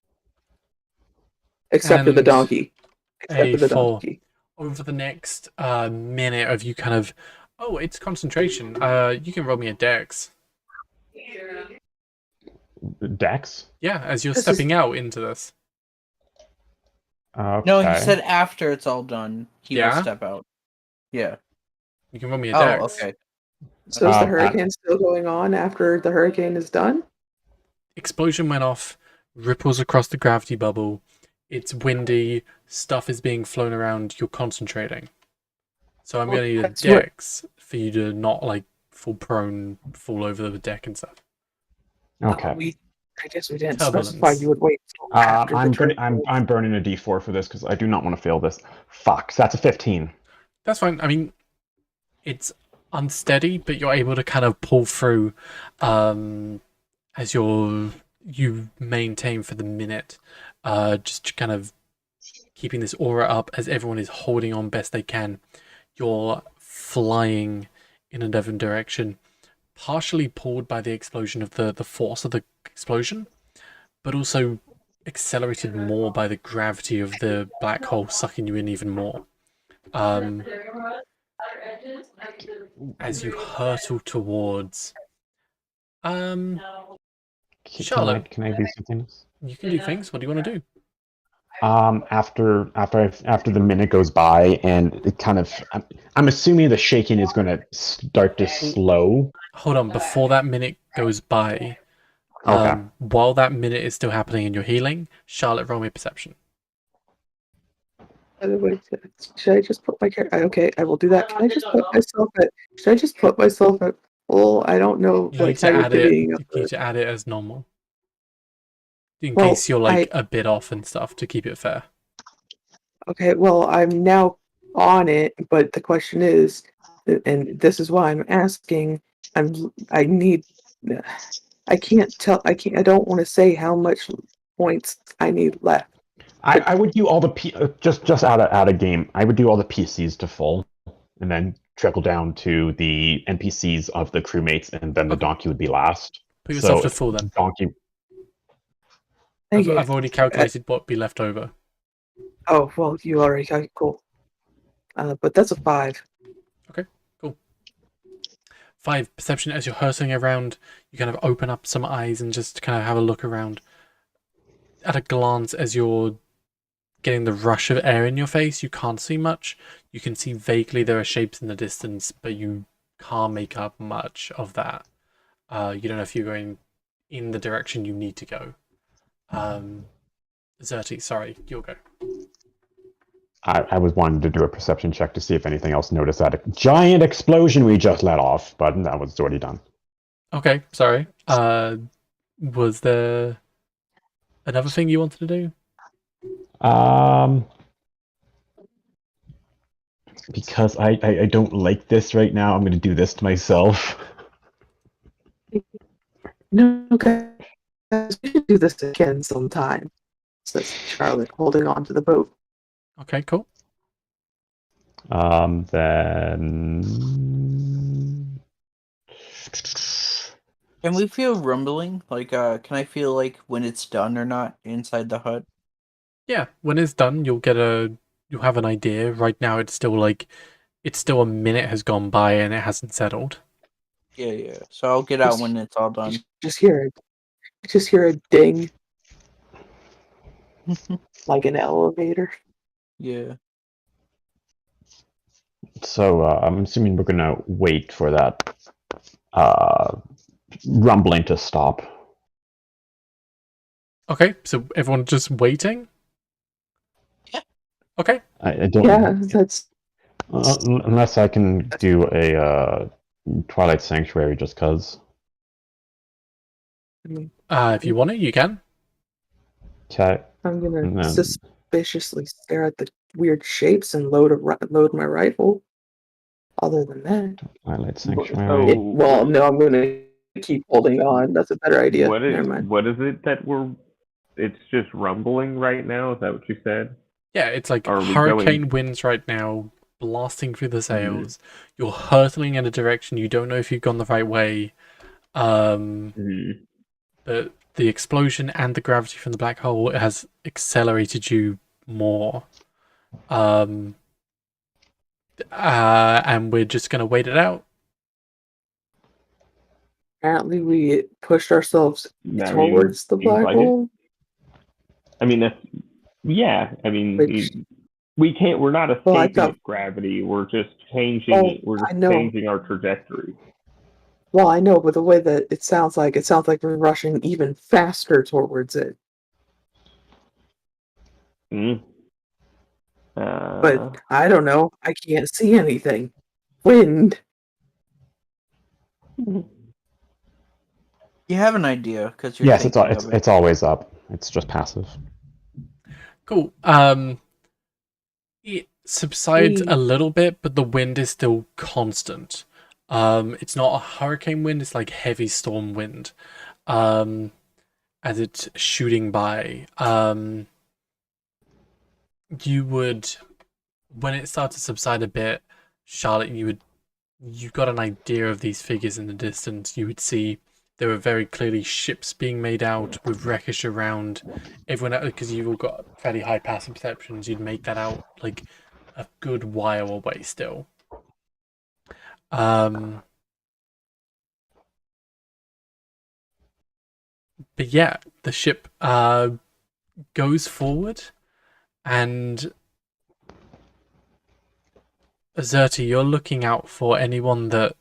except for the And donkey. Except for the A4. donkey. Over the next minute of you kind of, oh, it's concentration. You can roll me a dex. Dex. Yeah, as you're This stepping out into this. Okay. No, he said after it's all done, he Yeah? will step out. Yeah. You can roll me a Oh, dex. okay. So is the Uh, hurricane still going on after the hurricane is done? Explosion went off, ripples across the gravity bubble. It's windy, stuff is being flown around, you're concentrating. So I'm Well, going to need a that's what- dex for you to not like fall prone, fall over the deck and stuff. Okay. I guess we didn't Turbulence. specify you would wait until after I'm the gonna turn. I'm burning a D4 for this because I do not want to fail this. Fuck. So that's a 15. That's fine. I mean, it's unsteady, but you're able to kind of pull through as you maintain for the minute, just kind of keeping this aura up as everyone is holding on best they can. You're flying in a different direction, partially pulled by the explosion of the force of the explosion, but also accelerated more by the gravity of the black hole sucking you in even more. As you hurtle towards Charlotte. Can I do something else? You can do things. What do you want to do? After the minute goes by and it kind of I'm assuming the shaking is going to start to slow. Hold on, before that minute goes by, Okay. while that minute is still happening and you're healing, Charlotte, roll me perception. By the way, should I just put my character? Okay, I will do that. Can I just put myself at? Should I just put myself at full? I don't know, You like need how to you're add it. divvying You up. need to add it as normal, in Well, case you're like a bit off and stuff to keep it fair. Okay, well, I'm now on it, but the question is, and this is why I'm asking. I need. I can't tell. I don't want to say how much points I need left. I would do all the just out of game. I would do all the PCs to full, and then trickle down to the NPCs of the crewmates, and then the Okay. donkey would be last. Put yourself to So full then. donkey. Thank you. I've already calculated what would be left over. Oh well, you already got it. Cool. But that's a 5. 5 perception. As you're hurtling around, you kind of open up some eyes and just kind of have a look around. At a glance, as you're getting the rush of air in your face, you can't see much. You can see vaguely there are shapes in the distance, but you can't make up much of that. You don't know if you're going in the direction you need to go. Xerti, sorry, you'll go. I was wanting to do a perception check to see if anything else noticed that giant explosion we just let off, but that was already done. Okay, sorry. Was there another thing you wanted to do? Because I don't like this right now, I'm going to do this to myself. No, guys, we should do this again sometime, says Charlotte, holding on to the boat. Okay, cool. Then... Can we feel rumbling? Like, can I feel like when it's done or not inside the hut? Yeah, when it's done, you'll have an idea. Right now, it's still a minute has gone by and it hasn't settled. Yeah. So I'll get out when it's all done. Just hear a ding, like an elevator. Yeah. So I'm assuming we're going to wait for that rumbling to stop. Okay, so everyone just waiting? Yeah. Okay. I don't... Yeah, that's... unless I can do a Twilight Sanctuary just because. If you want it, you can. Okay. I'm gonna suspiciously stare at the weird shapes and load my rifle. Other than that, Twilight Sanctuary. well, no, I'm gonna keep holding on. That's a better idea. Never mind. What is it that it's just rumbling right now? Is that what you said? Yeah, it's like hurricane winds right now, blasting through the sails. You're hurtling in a direction you don't know if you've gone the right way. But the explosion and the gravity from the black hole has accelerated you more. And we're just going to wait it out. Apparently, we pushed ourselves towards the black hole. I mean, we can't. We're not escaping gravity. We're just changing. We're just changing our trajectory. Well, I know, but the way that it sounds like we're rushing even faster towards it. But I don't know. I can't see anything. Wind. You have an idea because you're... Yes, it's always up. It's just passive. Cool. It subsides a little bit, but the wind is still constant. It's not a hurricane wind, it's like heavy storm wind. As it's shooting by. You would, when it started to subside a bit, Charlotte, you got an idea of these figures in the distance. You would see there were very clearly ships being made out with wreckage around. Everyone, because you've all got fairly high passive perceptions, you'd make that out like a good while away still. But yeah, the ship goes forward, and Xerti, you're looking out for anyone that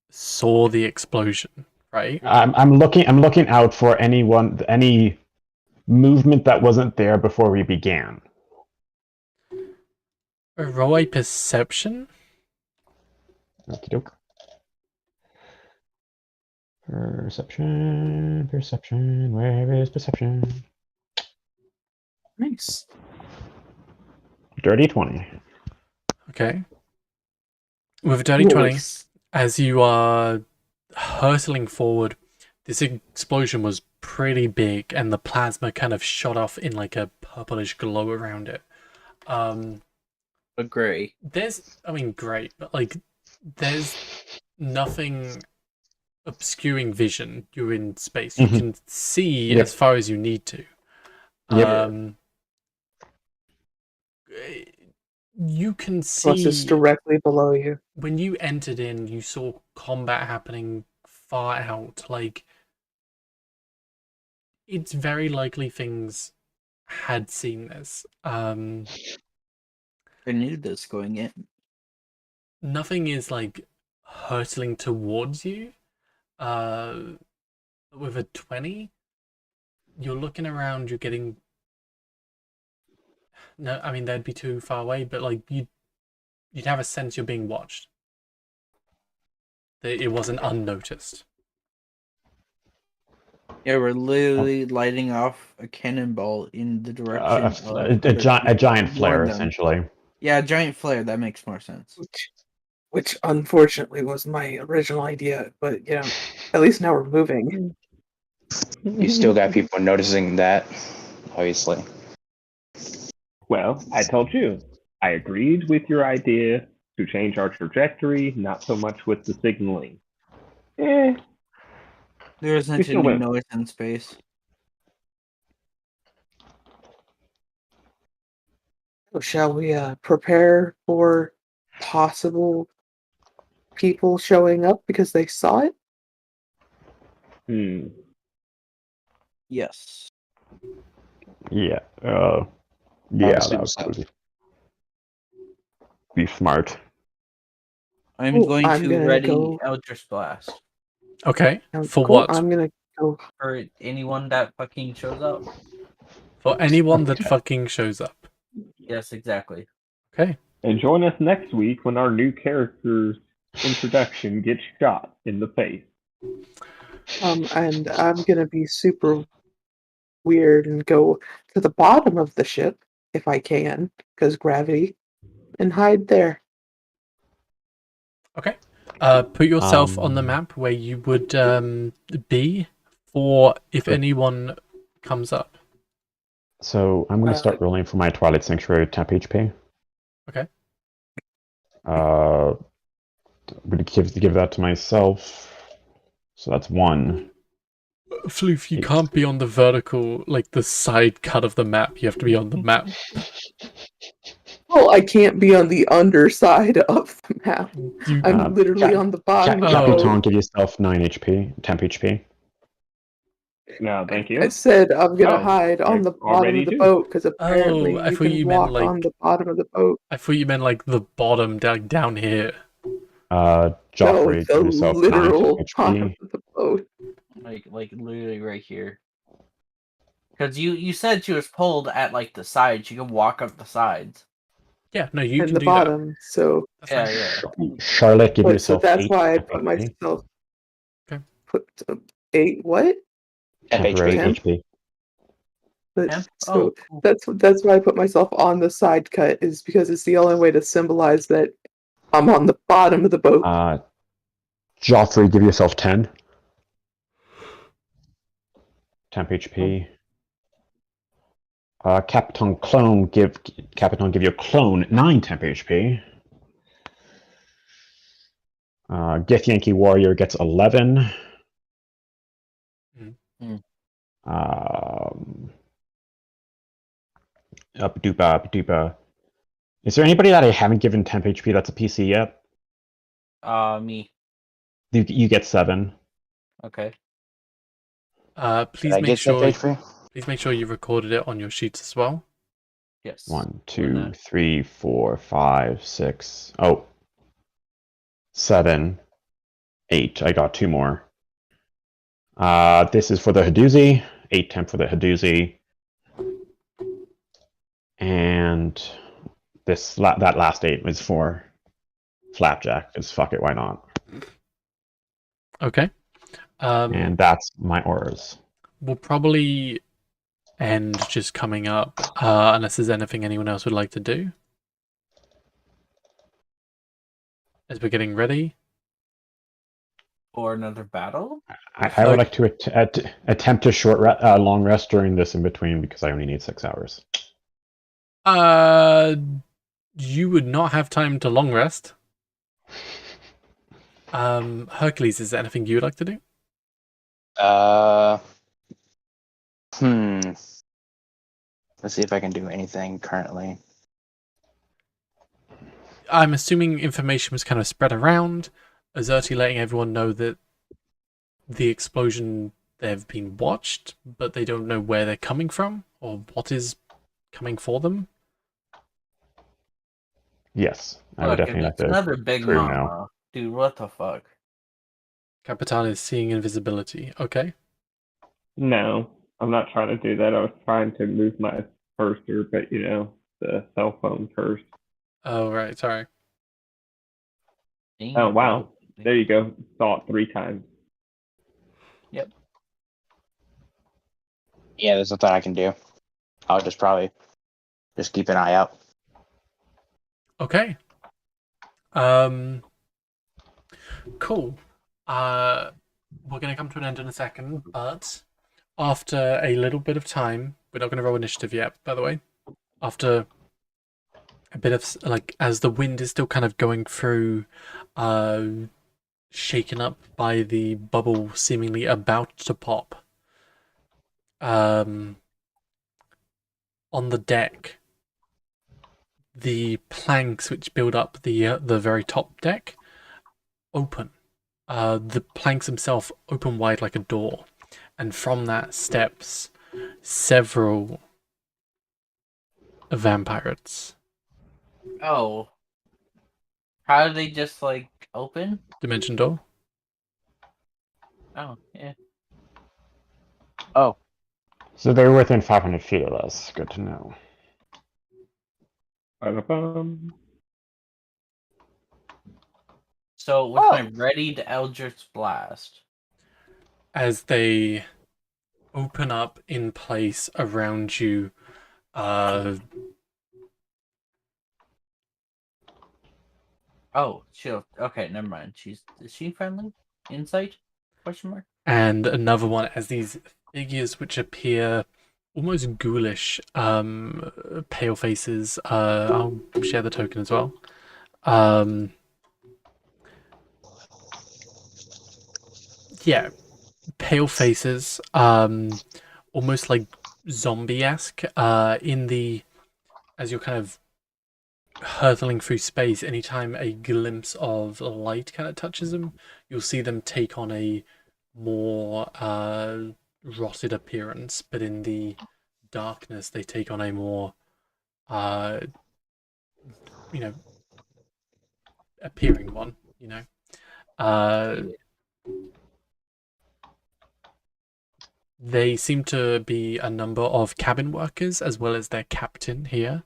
saw the explosion, right? I'm looking out for any movement that wasn't there before we began. Roll a perception. Okie doke. Perception. Where is perception? Nice. Dirty 20. Okay. With a dirty 20, as you are hurtling forward, this explosion was pretty big, and the plasma kind of shot off in like a purplish glow around it. But gray. Great, but like, there's nothing obscuring vision. You're in space. You can see as far as you need to. You can see... Plus, it's directly below you. When you entered in, you saw combat happening far out. Like, it's very likely things had seen this. I knew this going in. Nothing is like hurtling towards you. With a 20, you're looking around, you're getting... No, I mean, they'd be too far away, but like you'd have a sense you're being watched. That it wasn't unnoticed. Yeah, we're literally lighting off a cannonball in the direction of a giant flare, warn them. essentially. Yeah, a giant flare. That makes more sense. Which unfortunately was my original idea, but you know, at least now we're moving. You still got people noticing that, obviously. Well, I told you. I agreed with your idea to change our trajectory, not so much with the signaling. There isn't We still any win. noise in space. So shall we prepare for possible people showing up because they saw it? Yes. Yeah. I Yeah, assume that so. would be smart. I'm Oh, going I'm to gonna ready go- Eldritch Blast Okay, for cool. what? I'm gonna go. for anyone that fucking shows up. For anyone that Okay. fucking shows up. Yes, exactly. Okay. And join us next week when our new character's introduction gets shot in the face. And I'm gonna be super weird and go to the bottom of the ship if I can, because gravity, and hide there. Okay. Put yourself on the map where you would be for if anyone comes up. So I'm going to start rolling for my Twilight Sanctuary temp HP. Okay. I'm going to give that to myself. So that's 1. Floof, you can't be on the vertical, like the side cut of the map. You have to be on the map. Well, I can't be on the underside of the map. You, I'm literally on the bottom. of the Oh. Capitan, give yourself 9 HP, temp HP. No, thank you. I said I'm gonna Oh, hide on I the bottom already of the do. boat because apparently I you thought can you meant, walk like- on the bottom of the boat. I thought you meant like the bottom down here. No, Joffrey, the give yourself 9 literal temp bottom HP. of the boat. Like literally right here. Because you said she was pulled at like the side. She could walk up the sides. Yeah, no, you And can the do bottom. So, that. Yeah, That's fine. yeah. Charlotte, give so yourself that's 8 why I temp put HP. myself. Okay. Put 8 what? Temp Temporary HP. HP. But, Temp? so Oh, cool. that's why I put myself on the side cut, is because it's the only way to symbolize that I'm on the bottom of the boat. Joffrey, give yourself 10. Temp HP. Capitan, give your clone 9 temp HP. Gith Yankee Warrior gets 11. Up-a-doopa. Is there anybody that I haven't given temp HP that's a PC yet? Me. You get 7. Okay. Please Did I make get sure. temp HP? Please make sure you recorded it on your sheets as well. Yes. 1, Doing 2, that. 3, 4, 5, 6. 7, 8. I got 2 more. This is for the Haduzi. 8 temp for the Haduzi. And that last 8 was for Flapjack, because fuck it, why not? Okay. And that's my auras. We'll probably end just coming up, unless there's anything anyone else would like to do. As we're getting ready. Or another battle? I would like to attempt a long rest during this in between, because I only need 6 hours. You would not have time to long rest. Hercules, is there anything you would like to do? Let's see if I can do anything currently. I'm assuming information was kind of spread around. Azerti letting everyone know that the explosion, they've been watched, but they don't know where they're coming from or what is coming for them. Yes, I would Look, if definitely like it's to another Big crew Mama, now. dude, what the fuck? Capitan is seeing invisibility. Okay. No, I'm not trying to do that. I was trying to move my cursor, but the cell phone cursor. Oh, right. Sorry. Oh wow, there you go. Saw it 3 times. Yep. Yeah, there's nothing I can do. I'll just probably just keep an eye out. Okay. Cool. We're going to come to an end in a second, but after a little bit of time, we're not going to roll initiative yet, by the way. After a bit of, like, as the wind is still kind of going through, shaken up by the bubble seemingly about to pop, on the deck, the planks which build up the very top deck open. The planks themselves open wide like a door, and from that steps several vampires. Oh. How did they just, like, open? Dimension door. Oh, yeah. Oh, So they're within 500 feet of us. Good to know. Ba-da-bum. So, with Oh. my readied Eldritch Blast. As they open up in place around you, Oh, she'll. Okay, never mind. Is she friendly? Insight? Question mark. and another one as these figures which appear almost ghoulish, pale faces. I'll share the token as well. Yeah, pale faces, almost like zombie-esque. As you're kind of hurtling through space, anytime a glimpse of light kind of touches them, you'll see them take on a more rotted appearance, but in the darkness they take on a more you know appearing one, they seem to be a number of cabin workers as well as their captain here,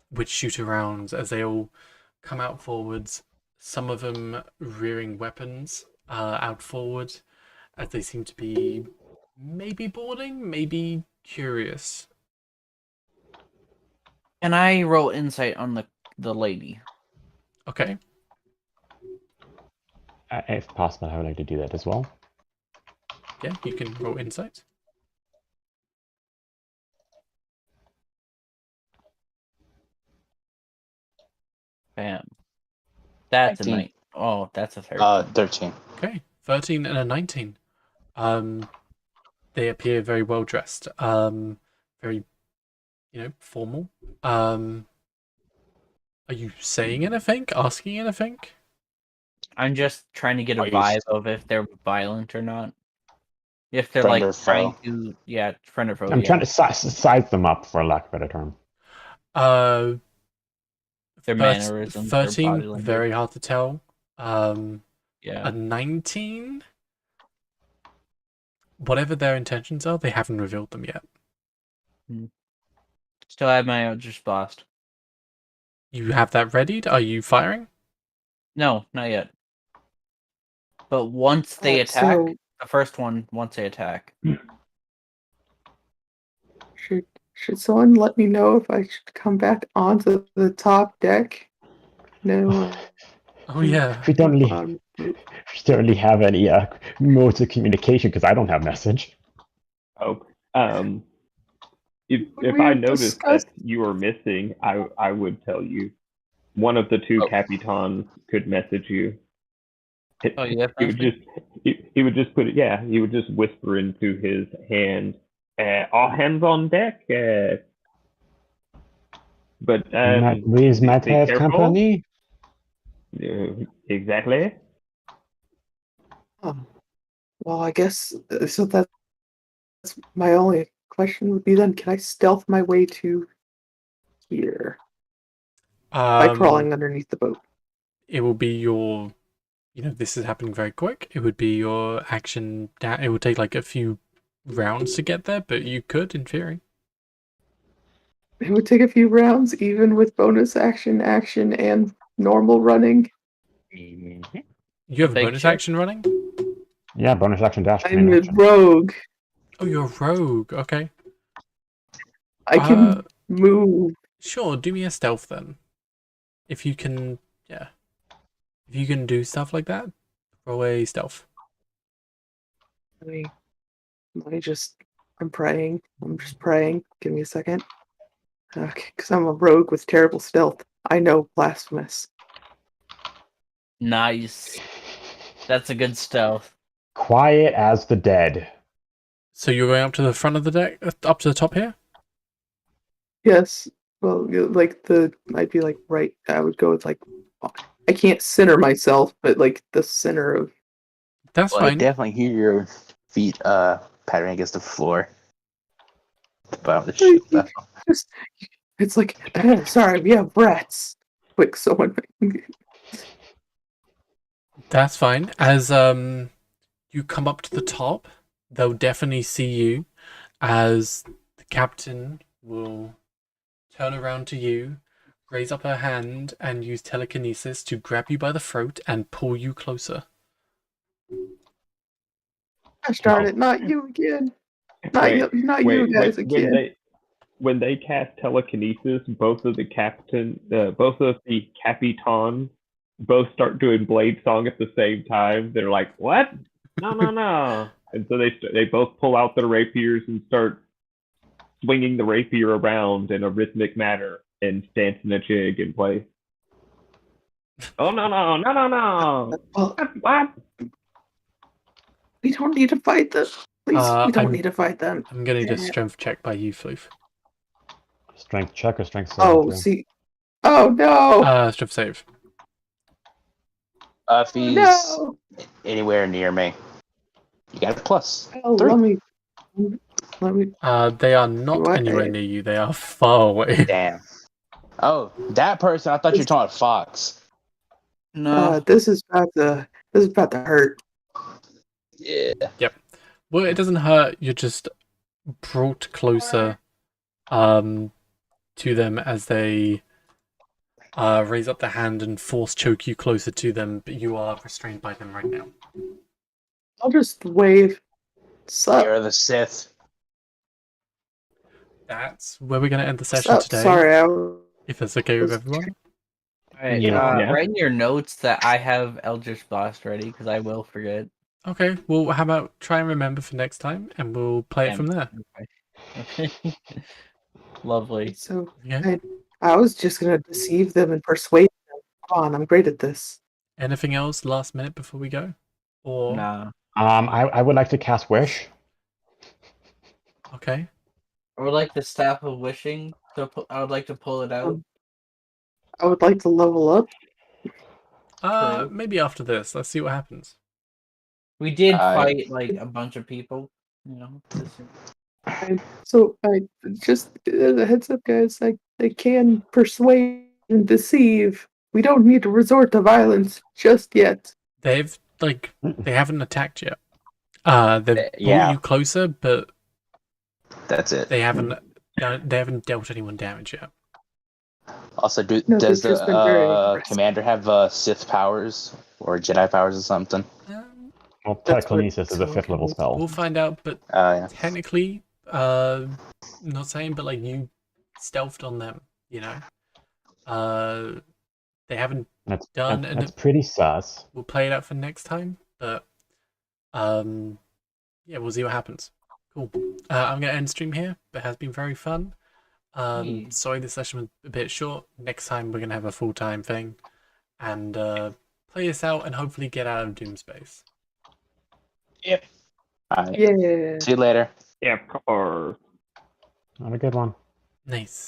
which shoot around as they all come out forwards, some of them rearing weapons out forward, as they seem to be maybe boarding, maybe curious. Can I roll insight on the lady? Okay. If possible, I would like to do that as well. Yeah, you can roll insight. Bam. That's 19. a 9. Oh, that's a 13. 13. Okay, 13 and a 19. They appear very well dressed, very, formal. Are you saying anything? Asking anything? I'm just trying to get a Are you vibe of if they're violent or not. If they're Friend like or trying foe? to, yeah, friend or foe. I'm Yeah. trying to size them up, for lack of a better term. Their mannerisms, their 13, body language. very hard to tell. Yeah. A 19, whatever their intentions are, they haven't revealed them yet. Still have my Eldritch Blast. You have that readied? Are you firing? No, not yet. But once they attack, So the first one, once they attack. should someone let me know if I should come back onto the top deck? No. Oh yeah. We don't really have any modes of communication because I don't have message. Oh, if We I were noticed that you were missing, I would tell you. One of the 2 Oh. capitans could message you. Oh, yeah. He would just he would just put it. Yeah, he would just whisper into his hand, "All hands on deck." But We might be have careful. company. Exactly. Oh. Well, I guess so. That's my only question would be then, can I stealth my way to here by crawling underneath the boat? It will be your, this is happening very quick. It would be your action. It would take like a few rounds to get there, but you could, in theory. It would take a few rounds, even with bonus action, and normal running. You have a Big bonus check. action running? Yeah, bonus action dash. I'm main a action. rogue. Oh, you're a rogue. Okay. I can move. Sure, do me a stealth then. If you can, yeah. If you can do stuff like that, roll a stealth. Let me just. I'm praying. I'm just praying. Give me a second. Okay, because I'm a rogue with terrible stealth. I know blasphemous. Nice. That's a good stealth. Quiet as the dead. So you're going up to the front of the deck, up to the top here? Yes. Well, I'd be like right. I would go with like. I can't center myself, but like the center of. That's Well, I fine. definitely hear your feet pattering against the floor. But the ship, Just, it's like, sorry, we have rats. Quick, someone. That's fine. As you come up to the top, they'll definitely see you as the captain will turn around to you, raise up her hand, and use telekinesis to grab you by the throat and pull you closer. Gosh darn it, not you again. Not you guys again. When they cast telekinesis, both of the capitans both start doing Blade Song at the same time. They're like, "What? No!" And so they both pull out their rapiers and start swinging the rapier around in a rhythmic manner and dancing a jig in place. Oh no! Well, What? we don't need to fight them. Please, we don't need to fight them. I'm gonna need a strength check by you, Floof. Strength check or strength save? Oh, see. Oh no! Strength save. if he's No! anywhere near me, you got a plus. Oh, 3. let me. They are not What? anywhere near you. They are far away. Damn. Oh, that person. I thought you were talking about Fox. No. This is about to hurt. Yeah. Yep. Well, it doesn't hurt. You're just brought closer to them as they raise up their hand and force choke you closer to them, but you are restrained by them right now. I'll just wave. Sup? You're the Sith. That's where we're going to end the session Sup? today. Sorry, if that's okay with everyone. Alright, Yeah. write in your notes that I have Eldritch Blast ready, because I will forget. Okay, well, how about try and remember for next time, and we'll play it from there. Okay. Lovely. So Yeah. I was just gonna deceive them and persuade them. Come on, I'm great at this. Anything else last minute before we go? Or Nah. I would like to cast Wish. okay. Or like the Staff of Wishing. So I would like to pull it out. I would like to level up. True. Maybe after this. Let's see what happens. We did fight like a bunch of people, you know. So I just a heads up, guys. They can persuade and deceive. We don't need to resort to violence just yet. They haven't attacked yet. They've brought you closer, but that's it. They haven't dealt anyone damage yet. Also, does they've just been very aggressive. commander have Sith powers or Jedi powers or something? Well, telekinesis is a 5th level spell. We'll find out, but Yeah. technically, not saying, but like you stealthed on them, you know. They haven't done. That's pretty sus. We'll play it out for next time, but yeah, we'll see what happens. Cool. I'm gonna end stream here, but it has been very fun. Sorry this session was a bit short. Next time we're gonna have a full-time thing and play this out and hopefully get out of Doom space. Yep. Yeah. See you later. Yeah, or Not a good one. Nice.